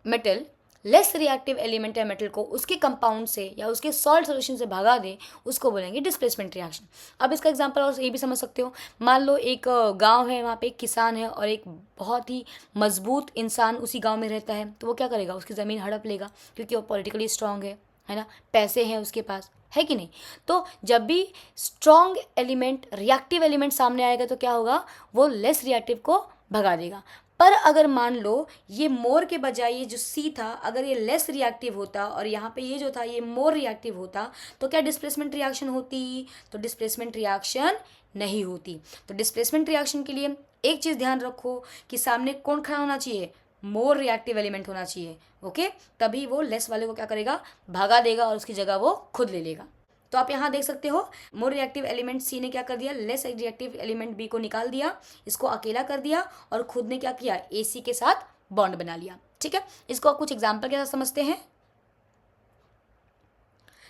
मेटल लेस रिएक्टिव एलिमेंट या मेटल को उसके कंपाउंड से या उसके सॉल्ट सोल्यूशन से भगा दे उसको बोलेंगे डिस्प्लेसमेंट रिएक्शन। अब इसका एग्जांपल और ये भी समझ सकते हो, मान लो एक गांव है, वहाँ पे एक किसान है और एक बहुत ही मजबूत इंसान उसी गांव में रहता है, तो वो क्या करेगा, उसकी ज़मीन हड़प लेगा क्योंकि वो पॉलिटिकली स्ट्रांग है ना, पैसे हैं उसके पास, है कि नहीं। तो जब भी स्ट्रॉन्ग एलिमेंट रिएक्टिव एलिमेंट सामने आएगा तो क्या होगा, वो लेस रिएक्टिव को भगा देगा। पर अगर मान लो ये मोर के बजाय ये जो सी था अगर ये लेस रिएक्टिव होता और यहाँ पे ये जो था ये मोर रिएक्टिव होता तो क्या डिस्प्लेसमेंट रिएक्शन होती, तो डिस्प्लेसमेंट रिएक्शन नहीं होती। तो डिस्प्लेसमेंट रिएक्शन के लिए एक चीज़ ध्यान रखो कि सामने कौन खड़ा होना चाहिए, मोर रिएक्टिव एलिमेंट होना चाहिए, ओके, तभी वो लेस वाले को क्या करेगा, भागा देगा और उसकी जगह वो खुद ले लेगा। तो आप यहाँ देख सकते हो मोर रिएक्टिव एलिमेंट सी ने क्या कर दिया, लेस रिएक्टिव एलिमेंट बी को निकाल दिया, इसको अकेला कर दिया और खुद ने क्या किया, AC के साथ बॉन्ड बना लिया, ठीक है। इसको कुछ एग्जाम्पल के साथ समझते हैं।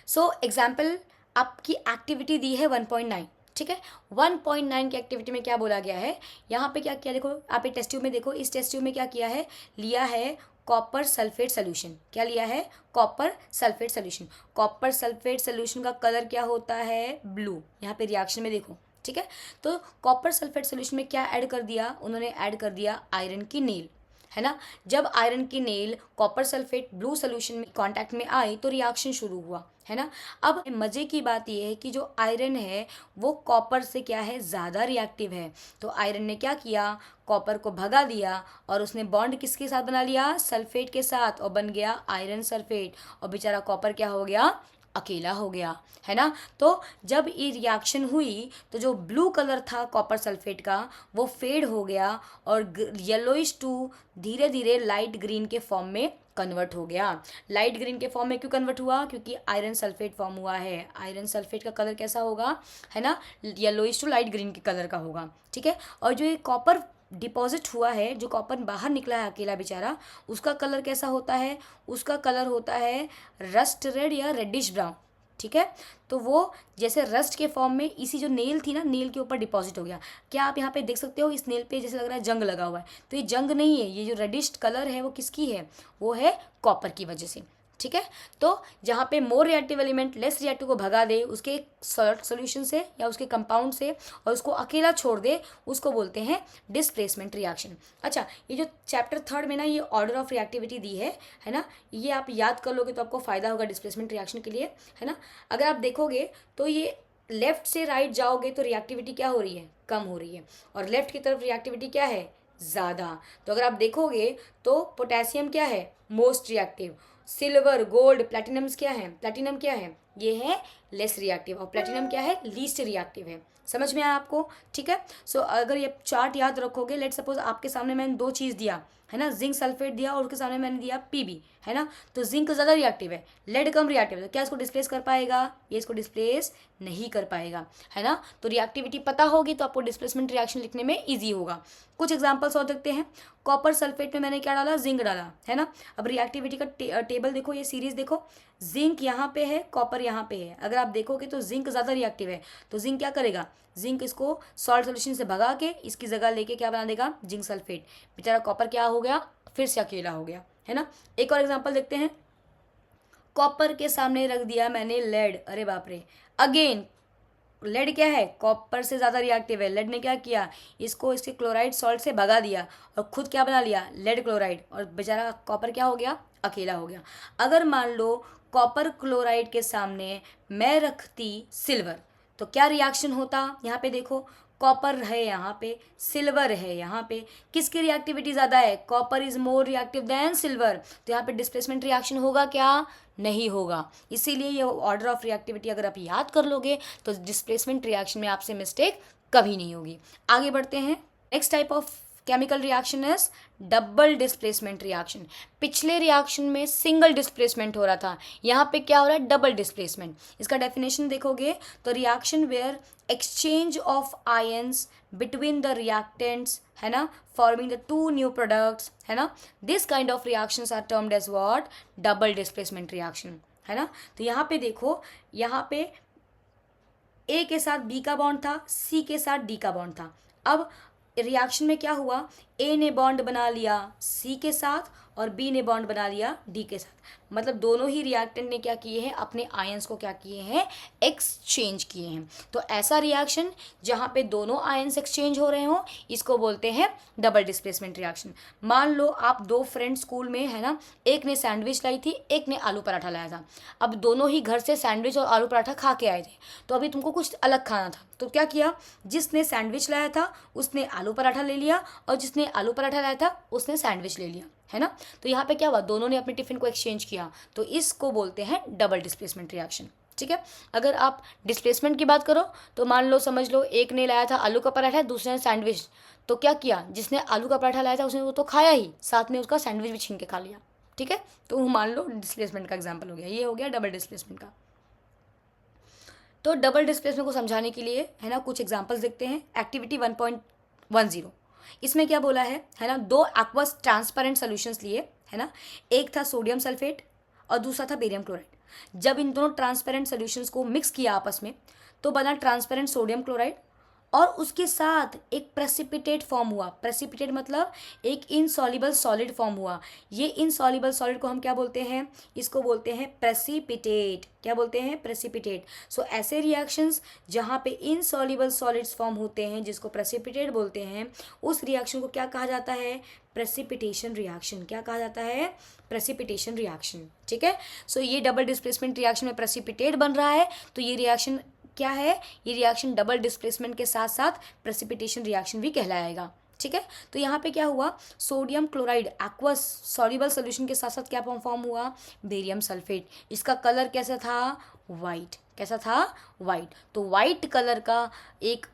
सो एग्जाम्पल आपकी एक्टिविटी दी है 1.9, ठीक है। 1.9 की एक्टिविटी में क्या बोला गया है, यहाँ पे क्या किया, देखो आप टेस्ट ट्यूब में देखो, इस टेस्ट ट्यूब में क्या किया है, लिया है कॉपर सल्फेट सोल्यूशन। क्या लिया है? Copper sulphate solution. Copper sulphate solution का कलर क्या होता है? ब्लू। यहाँ पे रिएक्शन में देखो, ठीक है। तो कॉपर सल्फेट सोल्यूशन में क्या ऐड कर दिया उन्होंने? ऐड कर दिया आयरन की नेल, है ना। जब आयरन की nail copper sulphate blue solution में कांटेक्ट में आई तो रिएक्शन शुरू हुआ, है ना। अब मजे की बात यह है कि जो आयरन है वो कॉपर से क्या है? ज़्यादा रिएक्टिव है। तो आयरन ने क्या किया? कॉपर को भगा दिया और उसने बॉन्ड किसके साथ बना लिया? सल्फेट के साथ, और बन गया आयरन सल्फेट। और बेचारा कॉपर क्या हो गया? अकेला हो गया, है ना। तो जब ये रिएक्शन हुई तो जो ब्लू कलर था कॉपर सल्फेट का वो फेड हो गया और येलोइश टू धीरे धीरे लाइट ग्रीन के फॉर्म में कन्वर्ट हो गया। लाइट ग्रीन के फॉर्म में क्यों कन्वर्ट हुआ? क्योंकि आयरन सल्फेट फॉर्म हुआ है। आयरन सल्फेट का कलर कैसा होगा? है ना, येलोइश टू लाइट ग्रीन के कलर का होगा, ठीक है। और जो ये कॉपर डिपॉजिट हुआ है, जो कॉपर बाहर निकला है अकेला बेचारा, उसका कलर कैसा होता है? उसका कलर होता है रस्ट रेड या रेडिश ब्राउन, ठीक है। तो वो जैसे रस्ट के फॉर्म में इसी जो नेल थी ना, नेल के ऊपर डिपॉजिट हो गया। क्या आप यहाँ पे देख सकते हो? इस नेल पे जैसे लग रहा है जंग लगा हुआ है, तो ये जंग नहीं है, ये जो रेडिश कलर है वो किसकी है? वो है कॉपर की वजह से, ठीक है। तो जहाँ पे more reactive element less reactive को भगा दे उसके सोल्यूशन से या उसके कंपाउंड से और उसको अकेला छोड़ दे, उसको बोलते हैं डिस्प्लेसमेंट रिएक्शन। अच्छा, ये जो चैप्टर 3 में ना ये ऑर्डर ऑफ रिएक्टिविटी दी है ना, ये आप याद कर लोगे तो आपको फायदा होगा डिस्प्लेसमेंट रिएक्शन के लिए, है ना। अगर आप देखोगे तो ये लेफ्ट से राइट जाओगे तो रिएक्टिविटी क्या हो रही है? कम हो रही है। और लेफ्ट की तरफ रिएक्टिविटी क्या है? ज़्यादा। तो अगर आप देखोगे तो पोटेशियम क्या है? Most reactive. सिल्वर, गोल्ड, प्लैटिनम्स क्या है? प्लैटिनम क्या है? ये है लेस रिएक्टिव, और प्लैटिनम क्या है? लीस्ट रिएक्टिव है। समझ में आया आपको? ठीक है। सो अगर ये चार्ट याद रखोगे, लेट सपोज आपके सामने मैंने दो चीज़ दिया, है ना, जिंक सल्फेट दिया और उसके सामने मैंने दिया पीबी, है ना। तो जिंक ज़्यादा रिएक्टिव है, लेड कम रिएक्टिव है, तो क्या इसको डिस्प्लेस कर पाएगा? ये इसको डिस्प्लेस नहीं कर पाएगा, है ना। तो रिएक्टिविटी पता होगी तो आपको डिस्प्लेसमेंट रिएक्शन लिखने में ईजी होगा। कुछ एग्जाम्पल्स और देखते हैं। कॉपर सल्फेट में मैंने क्या डाला? जिंक डाला, है ना। अब रिएक्टिविटी का टेबल देखो, ये सीरीज देखो, जिंक यहाँ पे है, कॉपर यहाँ पे है। अगर आप देखोगे तो जिंक ज़्यादा रिएक्टिव है, तो जिंक क्या करेगा? जिंक इसको सॉल्ट सोल्यूशन से भगा के इसकी जगह लेके क्या बना देगा? Zinc sulphate. बेचारा कॉपर क्या हो गया? फिर से अकेला हो गया, है ना। एक और एग्जांपल देखते हैं। कॉपर के सामने रख दिया मैंने लेड, अरे बाप रे। अगेन लेड क्या है? कॉपर से ज़्यादा रिएक्टिव है। लेड ने क्या किया? इसको इसके क्लोराइड सॉल्ट से भगा दिया और खुद क्या बना लिया? Lead chloride. और बेचारा कॉपर क्या हो गया? अकेला हो गया। अगर मान लो कॉपर क्लोराइड के सामने मैं रखती सिल्वर, तो क्या रिएक्शन होता? यहाँ पे देखो, कॉपर है यहाँ पे, सिल्वर है यहाँ पे, किसकी रिएक्टिविटी ज़्यादा है? Copper is more reactive than silver. तो यहाँ पे डिस्प्लेसमेंट रिएक्शन होगा क्या? नहीं होगा। इसीलिए ये ऑर्डर ऑफ रिएक्टिविटी अगर आप याद कर लोगे तो डिस्प्लेसमेंट रिएक्शन में आपसे मिस्टेक कभी नहीं होगी। आगे बढ़ते हैं। Next type of chemical reaction is double displacement reaction. पिछले रिएक्शन में सिंगल डिस्प्लेसमेंट हो रहा था, यहाँ पे क्या हो रहा है? Double displacement. इसका डेफिनेशन देखोगे तो reaction where exchange of ions between the reactants, है ना, forming the two new products, है ना, this kind of reactions are termed as what? Double displacement reaction, है ना। तो यहाँ पे देखो, यहाँ पे ए के साथ बी का बॉन्ड था, सी के साथ डी का बॉन्ड था। अब रिएक्शन में क्या हुआ? ए ने बॉन्ड बना लिया सी के साथ और बी ने बॉन्ड बना लिया डी के साथ। मतलब दोनों ही रिएक्टेंट ने क्या किए हैं? अपने आयंस को क्या किए हैं? एक्सचेंज किए हैं। तो ऐसा रिएक्शन जहाँ पे दोनों आयंस एक्सचेंज हो रहे हो, इसको बोलते हैं डबल डिस्प्लेसमेंट रिएक्शन। मान लो आप दो फ्रेंड स्कूल में, है ना, एक ने सैंडविच लाई थी, एक ने आलू पराठा लाया था। अब दोनों ही घर से सैंडविच और आलू पराठा खा के आए थे, तो अभी तुमको कुछ अलग खाना था। तो क्या किया? जिसने सैंडविच लाया था उसने आलू पराठा ले लिया और जिसने आलू पराठा लाया था उसने सैंडविच ले लिया, है ना। तो यहाँ पे क्या हुआ? दोनों ने अपने टिफिन को एक्सचेंज किया, तो इसको बोलते हैं डबल डिस्प्लेसमेंट रिएक्शन, ठीक है। अगर आप डिस्प्लेसमेंट की बात करो तो मान लो, समझ लो, एक ने लाया था आलू का पराठा, दूसरे ने सैंडविच। तो क्या किया? जिसने आलू का पराठा लाया था उसने वो तो खाया ही, साथ में उसका सैंडविच भी छीन के खा लिया, ठीक है। तो वो मान लो डिस्प्लेसमेंट का एग्जाम्पल हो गया, ये हो गया डबल डिस्प्लेसमेंट का। तो डबल डिस्प्लेसमेंट को समझाने के लिए, है ना, कुछ एग्जांपल्स देखते हैं। एक्टिविटी 1.10, इसमें क्या बोला है ना, दो एक्वस ट्रांसपेरेंट सॉल्यूशंस लिए, है ना। एक था सोडियम सल्फेट और दूसरा था बेरियम क्लोराइड। जब इन दोनों ट्रांसपेरेंट सॉल्यूशंस को मिक्स किया आपस में तो बना ट्रांसपेरेंट सोडियम क्लोराइड और उसके साथ एक प्रेसिपिटेट फॉर्म हुआ। प्रेसिपिटेट मतलब एक इनसॉल्युबल सॉलिड फॉर्म हुआ। ये इनसॉल्युबल सॉलिड को हम क्या बोलते हैं? इसको बोलते हैं प्रेसिपिटेट। क्या बोलते हैं? प्रेसिपिटेट। सो ऐसे रिएक्शंस जहाँ पे इनसॉल्युबल सॉलिड्स फॉर्म होते हैं जिसको प्रेसिपिटेट बोलते हैं, उस रिएक्शन को क्या कहा जाता है? Precipitation reaction. क्या कहा जाता है? Precipitation reaction. ठीक है। सो ये डबल डिस्प्लेसमेंट रिएक्शन में प्रेसिपिटेट बन रहा है, तो ये रिएक्शन क्या है? ये रिएक्शन डबल डिस्प्लेसमेंट के साथ साथ प्रेसिपिटेशन रिएक्शन भी कहलाएगा। ठीक है। तो यहाँ पे क्या हुआ? Sodium chloride aqueous soluble solution के साथ साथ क्या फॉर्म हुआ? Barium sulphate. इसका कलर कैसा था? वाइट। कैसा था? वाइट। तो वाइट कलर का एक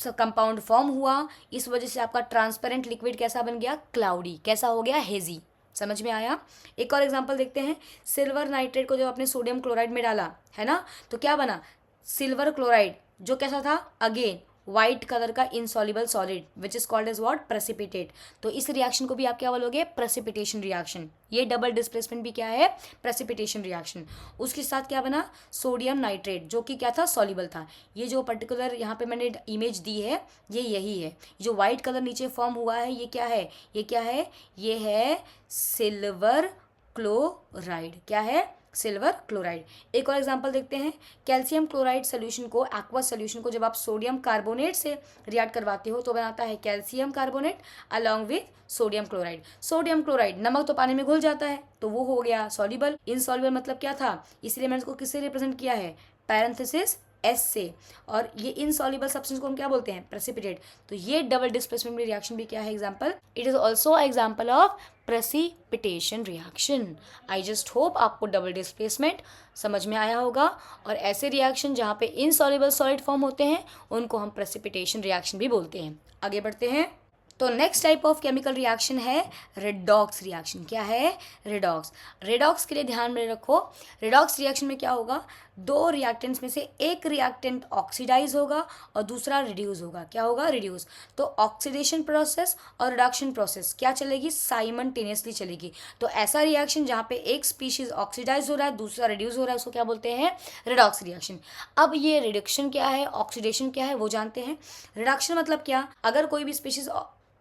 कंपाउंड फॉर्म हुआ। इस वजह से आपका ट्रांसपेरेंट लिक्विड कैसा बन गया? क्लाउडी। कैसा हो गया? हेजी। समझ में आया? एक और एग्जांपल देखते हैं। सिल्वर नाइट्रेट को जब आपने सोडियम क्लोराइड में डाला है ना, तो क्या बना? सिल्वर क्लोराइड, जो कैसा था? अगेन वाइट कलर का insoluble solid which is called as what? Precipitate. तो इस रिएक्शन को भी आप क्या बोलोगे? Precipitation reaction. ये डबल डिस्प्लेसमेंट भी क्या है? Precipitation reaction. उसके साथ क्या बना? सोडियम नाइट्रेट, जो कि क्या था? सॉल्युबल था। ये जो पर्टिकुलर यहाँ पे मैंने इमेज दी है, ये यही है। जो व्हाइट कलर नीचे फॉर्म हुआ है, ये क्या है? ये क्या है? ये है सिल्वर क्लोराइड। क्या है? Silver chloride. एक और एग्जांपल देखते हैं। कैल्शियम क्लोराइड सोल्यूशन को, एक्वस सोल्यूशन को जब आप सोडियम कार्बोनेट से रिएक्ट करवाते हो तो बनाता है calcium carbonate along with sodium chloride. Sodium chloride, नमक तो पानी में घुल जाता है तो वो हो गया सॉल्युबल। इनसॉल्युबल मतलब क्या था? इसलिए मैंने इसको किससे रिप्रेजेंट किया है? पैरेंथेसिस एस से। और ये इनसॉल्युबल सब्सटेंस को हम क्या बोलते हैं? प्रेसिपिटेट। तो ये डबल डिस्प्लेसमेंट रिएक्शन भी क्या है? Example. It is also example of precipitation reaction. I just hope आपको डबल डिस्प्लेसमेंट समझ में आया होगा। और ऐसे रिएक्शन जहाँ पे इनसॉल्युबल सॉलिड फॉर्म होते हैं उनको हम प्रेसिपिटेशन रिएक्शन भी बोलते हैं। आगे बढ़ते हैं। तो next type of chemical reaction है रेडॉक्स रिएक्शन। क्या है? रेडॉक्स। रेडॉक्स के लिए ध्यान में रखो, रेडॉक्स रिएक्शन में क्या होगा? दो रिएक्टेंट्स में से एक रिएक्टेंट ऑक्सीडाइज होगा और दूसरा रिड्यूस होगा। क्या होगा? रिड्यूस। तो ऑक्सीडेशन प्रोसेस और रिडक्शन प्रोसेस क्या चलेगी? साइमल्टेनियसली चलेगी। तो ऐसा रिएक्शन जहाँ पे एक स्पीशीज ऑक्सीडाइज हो रहा है, दूसरा रिड्यूस हो रहा है, उसको क्या बोलते हैं? Redox reaction. अब ये रिडक्शन क्या है, ऑक्सीडेशन क्या है, वो जानते हैं। रिडक्शन मतलब क्या? अगर कोई भी स्पीशीज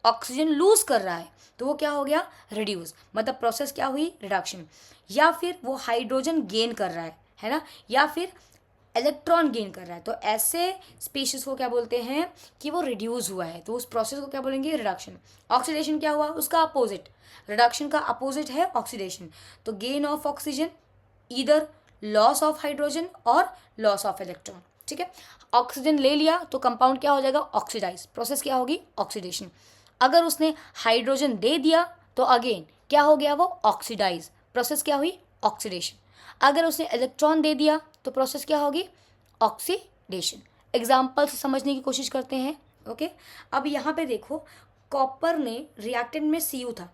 ऑक्सीजन लूज कर रहा है तो वो क्या हो गया? रिड्यूस। मतलब प्रोसेस क्या हुई? रिडक्शन। या फिर वो हाइड्रोजन गेन कर रहा है ना, या फिर इलेक्ट्रॉन गेन कर रहा है, तो ऐसे स्पीशीज को क्या बोलते हैं? कि वो रिड्यूस हुआ है, तो उस प्रोसेस को क्या बोलेंगे? रिडक्शन। ऑक्सीडेशन क्या हुआ? उसका अपोजिट। रिडक्शन का अपोजिट है ऑक्सीडेशन। तो gain of oxygen, either loss of hydrogen और लॉस ऑफ इलेक्ट्रॉन। ठीक है। ऑक्सीजन ले लिया तो कंपाउंड क्या हो जाएगा? ऑक्सीडाइज। प्रोसेस क्या होगी? ऑक्सीडेशन। अगर उसने हाइड्रोजन दे दिया तो अगेन क्या हो गया? वो ऑक्सीडाइज। प्रोसेस क्या हुई? ऑक्सीडेशन। अगर उसने इलेक्ट्रॉन दे दिया तो प्रोसेस क्या होगी? ऑक्सीडेशन। एग्जाम्पल से समझने की कोशिश करते हैं। ओके। अब यहाँ पे देखो, कॉपर ने रिएक्टेंट में Cu था,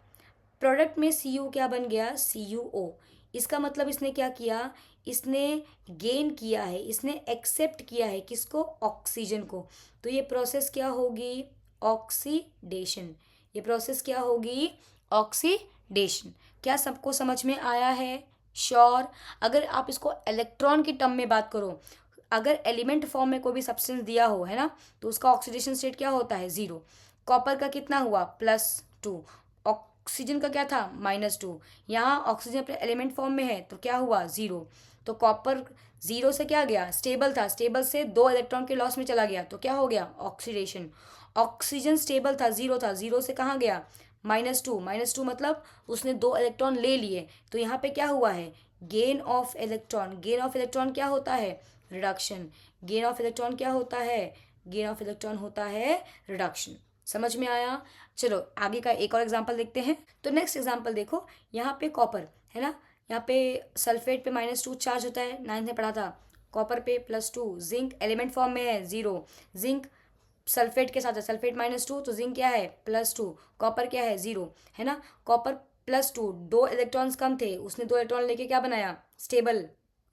प्रोडक्ट में Cu क्या बन गया? CuO। इसका मतलब इसने क्या किया? इसने गेन किया है, इसने एक्सेप्ट किया है किसको? ऑक्सीजन को। तो ये प्रोसेस क्या होगी? ऑक्सीडेशन। ये प्रोसेस क्या होगी? ऑक्सीडेशन। क्या सबको समझ में आया है? श्योर। अगर आप इसको इलेक्ट्रॉन की टर्म में बात करो, अगर एलिमेंट फॉर्म में कोई भी सब्सटेंस दिया हो है ना, तो उसका ऑक्सीडेशन स्टेट क्या होता है? 0। कॉपर का कितना हुआ? +2। ऑक्सीजन का क्या था? -2। यहाँ ऑक्सीजन अपने एलिमेंट फॉर्म में है तो क्या हुआ? 0। तो कॉपर 0 से क्या गया? स्टेबल था, स्टेबल से 2 इलेक्ट्रॉन के लॉस में चला गया तो क्या हो गया? ऑक्सीडेशन। ऑक्सीजन स्टेबल था, 0 था, 0 से कहाँ गया? -2। -2 मतलब उसने 2 इलेक्ट्रॉन ले लिए, तो यहाँ पे क्या हुआ है? Gain of electron. Gain of electron क्या होता है? रिडक्शन। गेन ऑफ इलेक्ट्रॉन क्या होता है? गेन ऑफ इलेक्ट्रॉन होता है रिडक्शन। समझ में आया? चलो आगे का एक और एग्जांपल देखते हैं। तो नेक्स्ट एग्जांपल देखो, यहाँ पे कॉपर है ना, यहाँ पे सल्फेट पे -2 चार्ज होता है, 9th में पढ़ा था। कॉपर पे +2। जिंक एलिमेंट फॉर्म में है, 0। जिंक सल्फेट के साथ है, सल्फेट -2, तो जिंक क्या है? +2। कॉपर क्या है? 0 है ना। कॉपर +2, 2 इलेक्ट्रॉन्स कम थे, उसने 2 इलेक्ट्रॉन लेके क्या बनाया? स्टेबल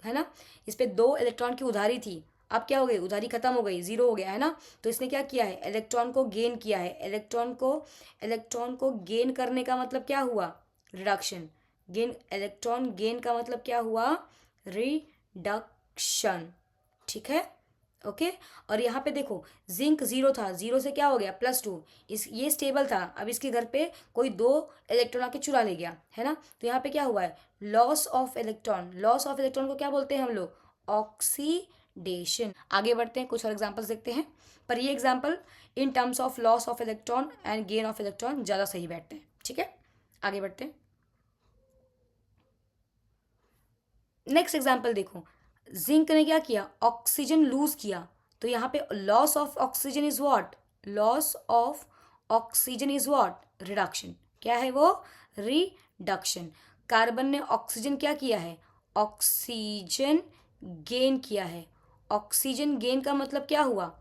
है ना। इस पे 2 इलेक्ट्रॉन की उधारी थी, अब क्या हो गई? उधारी खत्म हो गई, 0 हो गया है ना। तो इसने क्या किया है? इलेक्ट्रॉन को गेन किया है। इलेक्ट्रॉन को गेन करने का मतलब क्या हुआ? रिडक्शन। गेन, इलेक्ट्रॉन गेन का मतलब क्या हुआ? रिडक्शन। ठीक है। ओके। और यहाँ पे देखो जिंक 0 था, 0 से क्या हो गया +2, इस ये स्टेबल था, अब इसके घर पे कोई 2 इलेक्ट्रॉन आके चुरा ले गया, है ना। तो यहाँ पे क्या हुआ है, loss of electron. Loss of electron को क्या बोलते हैं हम लोग, ऑक्सीडेशन। आगे बढ़ते हैं, कुछ और एग्जाम्पल्स देखते हैं, पर ये example in terms of loss of electron and gain of electron ज़्यादा सही बैठते हैं, ठीक है। आगे बढ़ते हैं, नेक्स्ट एग्जाम्पल देखो, जिंक ने क्या किया, ऑक्सीजन लूज किया, तो यहाँ पे loss of oxygen is what, loss of oxygen is what, reduction. क्या है वो, रिडक्शन। कार्बन ने ऑक्सीजन क्या किया है, ऑक्सीजन गेन किया है। ऑक्सीजन गेन का मतलब क्या हुआ,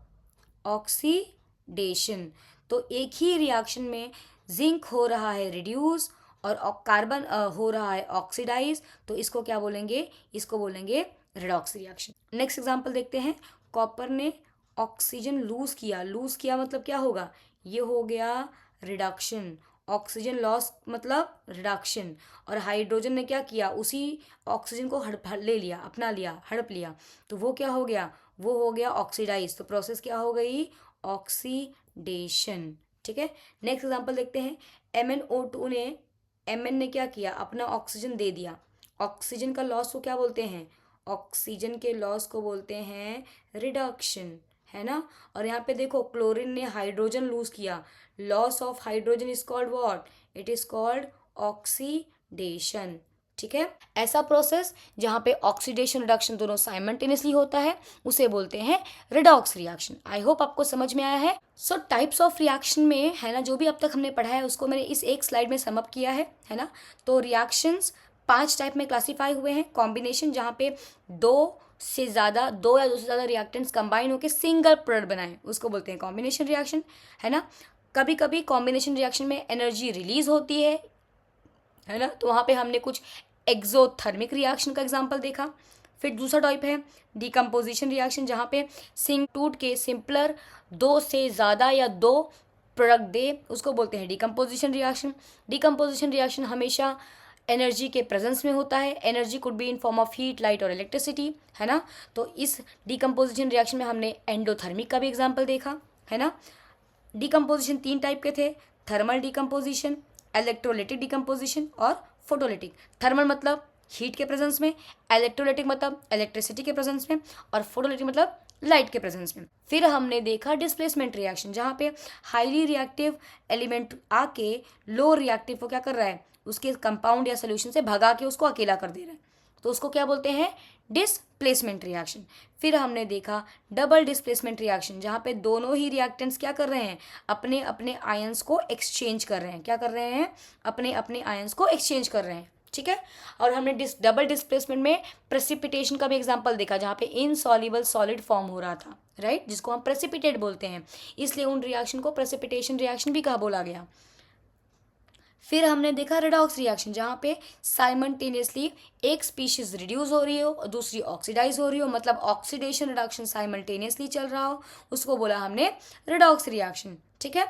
ऑक्सीडेशन। तो एक ही रिएक्शन में जिंक हो रहा है रिड्यूस और कार्बन हो रहा है ऑक्सीडाइज, तो इसको क्या बोलेंगे, इसको बोलेंगे रेडॉक्स रिएक्शन। नेक्स्ट एग्जांपल देखते हैं, कॉपर ने ऑक्सीजन लूज किया, लूज किया मतलब क्या होगा, ये हो गया रिडक्शन। ऑक्सीजन लॉस मतलब रिडक्शन। और हाइड्रोजन ने क्या किया, उसी ऑक्सीजन को ले लिया, अपना लिया, हड़प लिया, तो वो क्या हो गया, वो हो गया ऑक्सीडाइज। तो प्रोसेस क्या हो गई, ऑक्सीडेशन, ठीक है। नेक्स्ट एग्जांपल देखते हैं, MnO2 ने, Mn ने क्या किया, अपना ऑक्सीजन दे दिया। ऑक्सीजन का लॉस को क्या बोलते हैं, ऑक्सीजन के लॉस को बोलते हैं रिडक्शन, है ना। और यहाँ पे देखो क्लोरीन ने हाइड्रोजन लूज किया, loss of hydrogen is called what, it is called oxidation, ठीक है। ऐसा प्रोसेस जहाँ पे ऑक्सीडेशन रिडक्शन दोनों साइमल्टेनियसली होता है उसे बोलते हैं रिडॉक्स रिएक्शन। आई होप आपको समझ में आया है। सो टाइप्स ऑफ रिएक्शन में, है ना, जो भी अब तक हमने पढ़ा है उसको मैंने इस एक स्लाइड में समअप किया है ना। तो रिएक्शंस 5 टाइप में क्लासीफाई हुए हैं। कॉम्बिनेशन, जहाँ पे 2 या 2 से ज़्यादा रिएक्टेंट्स कंबाइन होकर सिंगल प्रोडक्ट बनाए, उसको बोलते हैं कॉम्बिनेशन रिएक्शन, है ना। कभी कभी कॉम्बिनेशन रिएक्शन में एनर्जी रिलीज होती है ना, तो वहाँ पे हमने कुछ एक्सोथर्मिक रिएक्शन का एग्जांपल देखा। फिर दूसरा टाइप है डिकम्पोजिशन रिएक्शन, जहाँ पे सिंक टूट के सिंपलर 2 से ज़्यादा या 2 प्रोडक्ट दे, उसको बोलते हैं डिकम्पोजिशन रिएक्शन। डिकम्पोजिशन रिएक्शन हमेशा एनर्जी के प्रेजेंस में होता है। Energy could be in form of heat, light और इलेक्ट्रिसिटी, है ना। तो इस डिकम्पोजिशन रिएक्शन में हमने एंडोथर्मिक का भी एग्जाम्पल देखा, है ना। डिकम्पोजिशन 3 टाइप के थे, थर्मल डिकम्पोजिशन, इलेक्ट्रोलिटिक डिकम्पोजिशन और फोटोलिटिक। थर्मल मतलब हीट के प्रेजेंस में, इलेक्ट्रोलिटिक मतलब इलेक्ट्रिसिटी के प्रेजेंस में, और फोटोलिटिक मतलब लाइट के प्रेजेंस में। फिर हमने देखा डिस्प्लेसमेंट रिएक्शन, जहाँ पे हाईली रिएक्टिव एलिमेंट आके लो रिएक्टिव को क्या कर रहा है, उसके कंपाउंड या सोल्यूशन से भगा के उसको अकेला कर दे रहा है, तो उसको क्या बोलते हैं, डिस्प्लेसमेंट रिएक्शन। फिर हमने देखा डबल डिस्प्लेसमेंट रिएक्शन, जहाँ पे दोनों ही रिएक्टेंट्स क्या कर रहे हैं, अपने अपने आयंस को एक्सचेंज कर रहे हैं। क्या कर रहे हैं, अपने अपने आयंस को एक्सचेंज कर रहे हैं, ठीक है। और हमने डबल डिस्प्लेसमेंट में प्रेसिपिटेशन का भी एग्जांपल देखा, जहाँ पे इनसॉल्युबल सॉलिड फॉर्म हो रहा था, राइट, जिसको हम प्रेसिपिटेट बोलते हैं, इसलिए उन रिएक्शन को प्रेसिपिटेशन रिएक्शन भी कहा बोला गया। फिर हमने देखा रेडॉक्स रिएक्शन, जहाँ पे साइमल्टेनियसली एक स्पीशीज रिड्यूस हो रही हो और दूसरी ऑक्सीडाइज हो रही हो, मतलब ऑक्सीडेशन रिडक्शन साइमल्टेनियसली चल रहा हो, उसको बोला हमने रेडॉक्स रिएक्शन, ठीक है।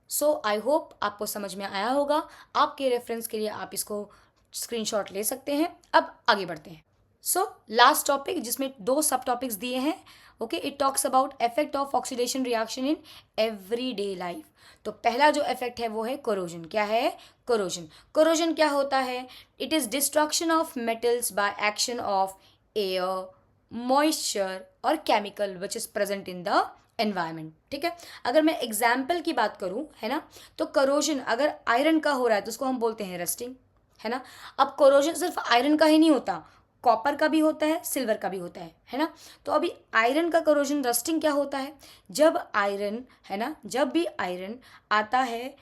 सो आई होप आपको समझ में आया होगा। आपके रेफरेंस के लिए आप इसको स्क्रीनशॉट ले सकते हैं। अब आगे बढ़ते हैं। सो लास्ट टॉपिक, जिसमें 2 सब टॉपिक्स दिए हैं, okay, it talks about effect of oxidation reaction in everyday life. तो पहला जो इफेक्ट है वो है कोरोजन। क्या है, कोरोजन। कोरोजन क्या होता है, it is destruction of metals by action of air, moisture और chemical which is present in the environment, ठीक है। अगर मैं एग्जाम्पल की बात करूं, है ना, तो कोरोजन अगर आयरन का हो रहा है तो उसको हम बोलते हैं रस्टिंग, है ना। अब कोरोजन सिर्फ आयरन का ही नहीं होता, कॉपर का भी होता है, सिल्वर का भी होता है ना। तो अभी आयरन का कोरोजन रस्टिंग क्या होता है, जब आयरन, है ना, जब भी आयरन आता है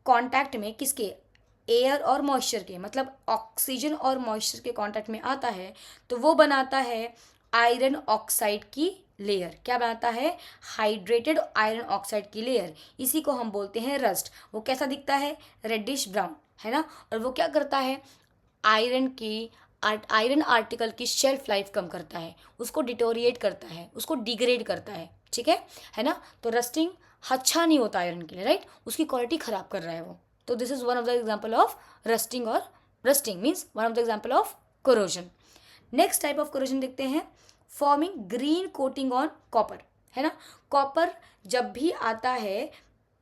कांटेक्ट में किसके, एयर और मॉइस्चर के, मतलब ऑक्सीजन और मॉइस्चर के कांटेक्ट में आता है, तो वो बनाता है आयरन ऑक्साइड की लेयर। क्या बनाता है, हाइड्रेटेड आयरन ऑक्साइड की लेयर। इसी को हम बोलते हैं रस्ट। वो कैसा दिखता है, रेडिश ब्राउन, है ना। और वो क्या करता है, आयरन आर्टिकल की शेल्फ लाइफ कम करता है, उसको डिटोरिएट करता है, उसको डिग्रेड करता है, ठीक है ना। तो रस्टिंग अच्छा नहीं होता आयरन के लिए, राइट, उसकी क्वालिटी खराब कर रहा है वो। तो this is one of the example of rusting, और rusting means one of the example of corrosion. Next type of corrosion देखते हैं, forming green coating on copper, है ना। कॉपर जब भी आता है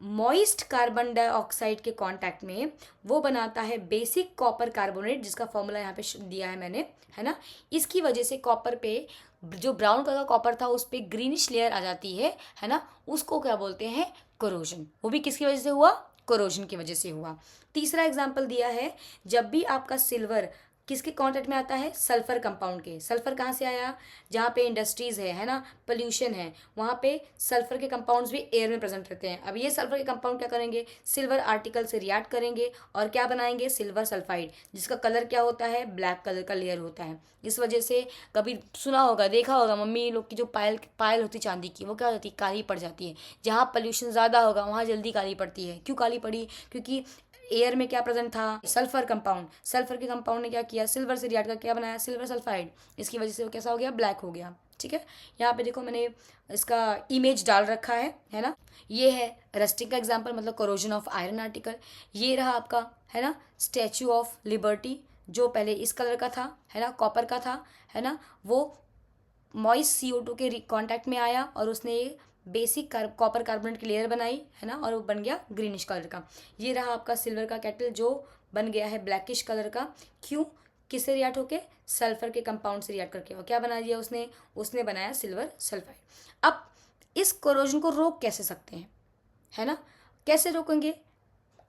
मॉइस्ट कार्बन डाइऑक्साइड के कांटेक्ट में, वो बनाता है बेसिक कॉपर कार्बोनेट, जिसका फॉर्मूला यहाँ पे दिया है मैंने, है ना। इसकी वजह से कॉपर पे जो ब्राउन कलर का कॉपर था उस पर ग्रीनिश लेयर आ जाती है ना। उसको क्या बोलते हैं, कोरोजन। वो भी किसकी वजह से हुआ, कोरोजन की वजह से हुआ। तीसरा एग्जाम्पल दिया है, जब भी आपका सिल्वर किसके कांटेक्ट में आता है, सल्फर कंपाउंड के। सल्फर कहाँ से आया, जहाँ पे इंडस्ट्रीज है ना, पोल्यूशन है, वहाँ पे सल्फर के कंपाउंड्स भी एयर में प्रेजेंट रहते हैं। अब ये सल्फर के कंपाउंड क्या करेंगे, सिल्वर आर्टिकल से रिएक्ट करेंगे और क्या बनाएंगे, सिल्वर सल्फाइड, जिसका कलर क्या होता है, ब्लैक कलर का लेयर होता है। इस वजह से कभी सुना होगा, देखा होगा, मम्मी लोग की जो पायल पायल होती चांदी की, वो क्या होती है, काली पड़ जाती है। जहाँ पोल्यूशन ज़्यादा होगा वहाँ जल्दी काली पड़ती है। क्यों काली पड़ी, क्योंकि एयर में क्या प्रेजेंट था, सल्फर कंपाउंड। सल्फर के कंपाउंड ने क्या किया, सिल्वर से रिएक्ट करके क्या बनाया, सिल्वर सल्फाइड। इसकी वजह से वो कैसा हो गया, ब्लैक हो गया। ठीक है, यहाँ पे देखो मैंने इसका इमेज डाल रखा है ना। ये है रस्टिंग का एग्जाम्पल, मतलब कोरोजन ऑफ आयरन आर्टिकल। ये रहा आपका, है ना, स्टैचू ऑफ लिबर्टी, जो पहले इस कलर का था, है ना, कॉपर का था, है ना। वो मॉइस्ट CO2 के कांटेक्ट में आया और उसने बेसिक कॉपर कार्बोनेट की लेयर बनाई, है ना, और वो बन गया ग्रीनिश कलर का। ये रहा आपका सिल्वर का केटल, जो बन गया है ब्लैकिश कलर का। क्यों, किससे रिएक्ट होके, सल्फर के कंपाउंड से रिएक्ट करके। और क्या बना दिया उसने, उसने बनाया सिल्वर सल्फाइड। अब इस कोरोजन को रोक कैसे सकते हैं, है ना, कैसे रोकेंगे।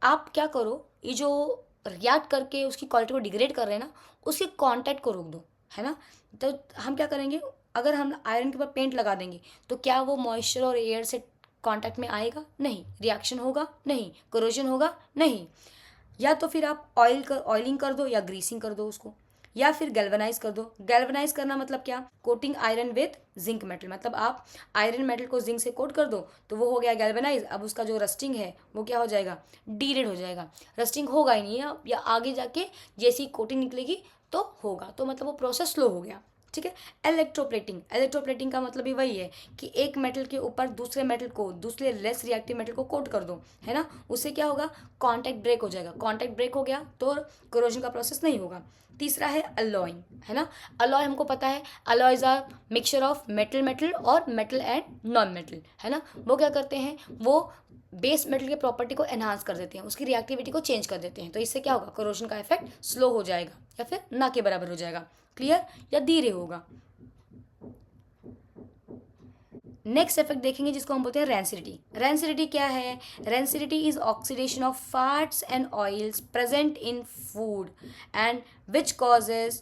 आप क्या करो, ये जो रिएक्ट करके उसकी क्वालिटी को डिग्रेड कर रहे हैं ना, उसके कांटेक्ट को रोक दो, है ना। तो हम क्या करेंगे, अगर हम आयरन के ऊपर पेंट लगा देंगे तो क्या वो मॉइस्चर और एयर से कांटेक्ट में आएगा, नहीं। रिएक्शन होगा, नहीं। कोरोजन होगा, नहीं। या तो फिर आप ऑयलिंग कर दो या ग्रीसिंग कर दो उसको, या फिर गैल्वेनाइज कर दो। गैल्वेनाइज करना मतलब क्या, coating iron with zinc metal, मतलब आप आयरन मेटल को जिंक से कोट कर दो तो वो हो गया गैल्वेनाइज। अब उसका जो रस्टिंग है वो क्या हो जाएगा, डीरेड हो जाएगा। रस्टिंग होगा ही नहीं है, या आगे जाके जैसी कोटिंग निकलेगी तो होगा, तो मतलब वो प्रोसेस स्लो हो गया। ठीक है। इलेक्ट्रोप्लेटिंग, इलेक्ट्रोप्लेटिंग का मतलब ही वही है कि एक मेटल के ऊपर दूसरे मेटल को, दूसरे लेस रिएक्टिव मेटल को कोट कर दो, है ना। उससे क्या होगा, कांटेक्ट ब्रेक हो जाएगा। कांटेक्ट ब्रेक हो गया तो कोरोजन का प्रोसेस नहीं होगा। तीसरा है अलॉइंग, है ना। अलॉय हमको पता है, alloys are mixture of metal metal और मेटल एंड नॉन मेटल, है ना। वो क्या करते हैं, वो बेस मेटल के प्रॉपर्टी को एनहांस कर देते हैं, उसकी रिएक्टिविटी को चेंज कर देते हैं। तो इससे क्या होगा, कोरोजन का इफेक्ट स्लो हो जाएगा या फिर ना के बराबर हो जाएगा। क्लियर, या धीरे होगा। नेक्स्ट इफेक्ट देखेंगे जिसको हम बोलते हैं रेंसिडिटी। रेंसिडिटी क्या है, rancidity is oxidation of fats and oils present in food and which causes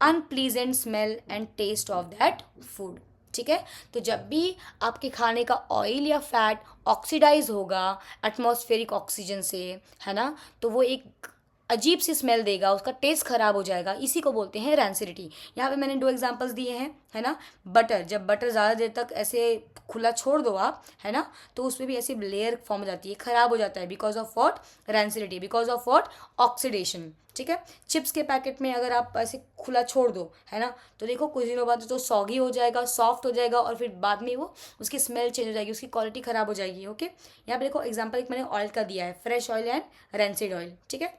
unpleasant smell and taste of that food. ठीक है, तो जब भी आपके खाने का ऑयल या फैट ऑक्सीडाइज होगा एटमॉस्फेरिक ऑक्सीजन से, है ना, तो वो एक अजीब सी स्मेल देगा, उसका टेस्ट खराब हो जाएगा। इसी को बोलते हैं रैंसिडिटी। यहाँ पे मैंने 2 एग्जांपल्स दिए हैं, है ना। बटर, जब बटर ज़्यादा देर तक ऐसे खुला छोड़ दो आप, है ना, तो उसमें भी ऐसी लेयर फॉर्म हो जाती है, खराब हो जाता है। Because of what, rancidity, because of what, oxidation. ठीक है। चिप्स के पैकेट में अगर आप ऐसे खुला छोड़ दो, है ना, तो देखो कुछ दिनों बाद तो सॉगी हो जाएगा, सॉफ्ट हो जाएगा, और फिर बाद में वो उसकी स्मेल चेंज हो जाएगी, उसकी क्वालिटी खराब हो जाएगी। ओके, यहाँ पे देखो एग्जाम्पल एक मैंने ऑयल का दिया है, fresh oil and rancid oil. ठीक है।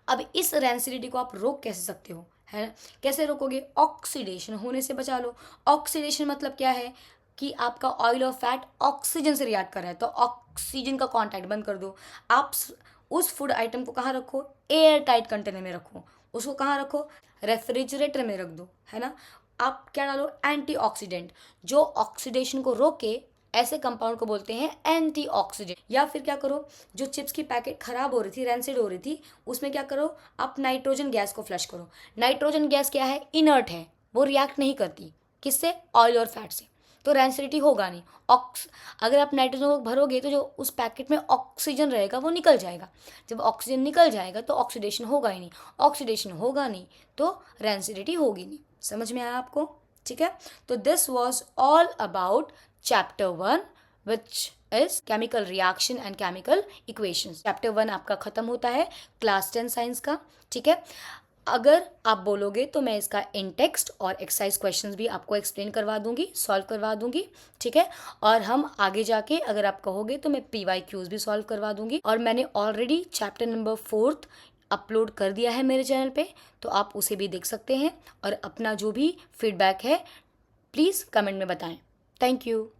अब इस रैंसिडिटी को आप रोक कैसे सकते हो, है ना, कैसे रोकोगे, ऑक्सीडेशन होने से बचा लो। ऑक्सीडेशन मतलब क्या है कि आपका ऑयल और फैट ऑक्सीजन से रिएक्ट कर रहा है, तो ऑक्सीजन का कांटेक्ट बंद कर दो। आप उस फूड आइटम को कहाँ रखो, एयर टाइट कंटेनर में रखो। उसको कहाँ रखो, रेफ्रिजरेटर में रख दो, है ना। आप क्या डालो, एंटीऑक्सीडेंट, जो ऑक्सीडेशन को रोके, ऐसे कंपाउंड को बोलते हैं एंटीऑक्सीडेंट। या फिर क्या करो, जो चिप्स की पैकेट खराब हो रही थी, रैंसिड हो रही थी, उसमें क्या करो, आप नाइट्रोजन गैस को फ्लश करो। नाइट्रोजन गैस क्या है, इनर्ट है, वो रिएक्ट नहीं करती, किससे, ऑयल और फैट से, तो रैंसिडिटी होगा नहीं। अगर आप नाइट्रोजन को भरोगे तो जो उस पैकेट में ऑक्सीजन रहेगा वो निकल जाएगा। जब ऑक्सीजन निकल जाएगा तो ऑक्सीडेशन होगा ही नहीं, ऑक्सीडेशन होगा नहीं तो रैंसिडिटी होगी नहीं। समझ में आया आपको। ठीक है, तो this was all about chapter 1 which is chemical reaction and chemical equations. Chapter 1 आपका खत्म होता है क्लास 10 साइंस का। ठीक है, अगर आप बोलोगे तो मैं इसका इन टेक्स्ट और एक्सरसाइज क्वेश्चंस भी आपको एक्सप्लेन करवा दूंगी, सॉल्व करवा दूंगी। ठीक है, और हम आगे जाके अगर आप कहोगे तो मैं PYQs भी सॉल्व करवा दूंगी। और मैंने ऑलरेडी चैप्टर नंबर 4 अपलोड कर दिया है मेरे चैनल पे, तो आप उसे भी देख सकते हैं और अपना जो भी फीडबैक है प्लीज़ कमेंट में बताएं। Thank you.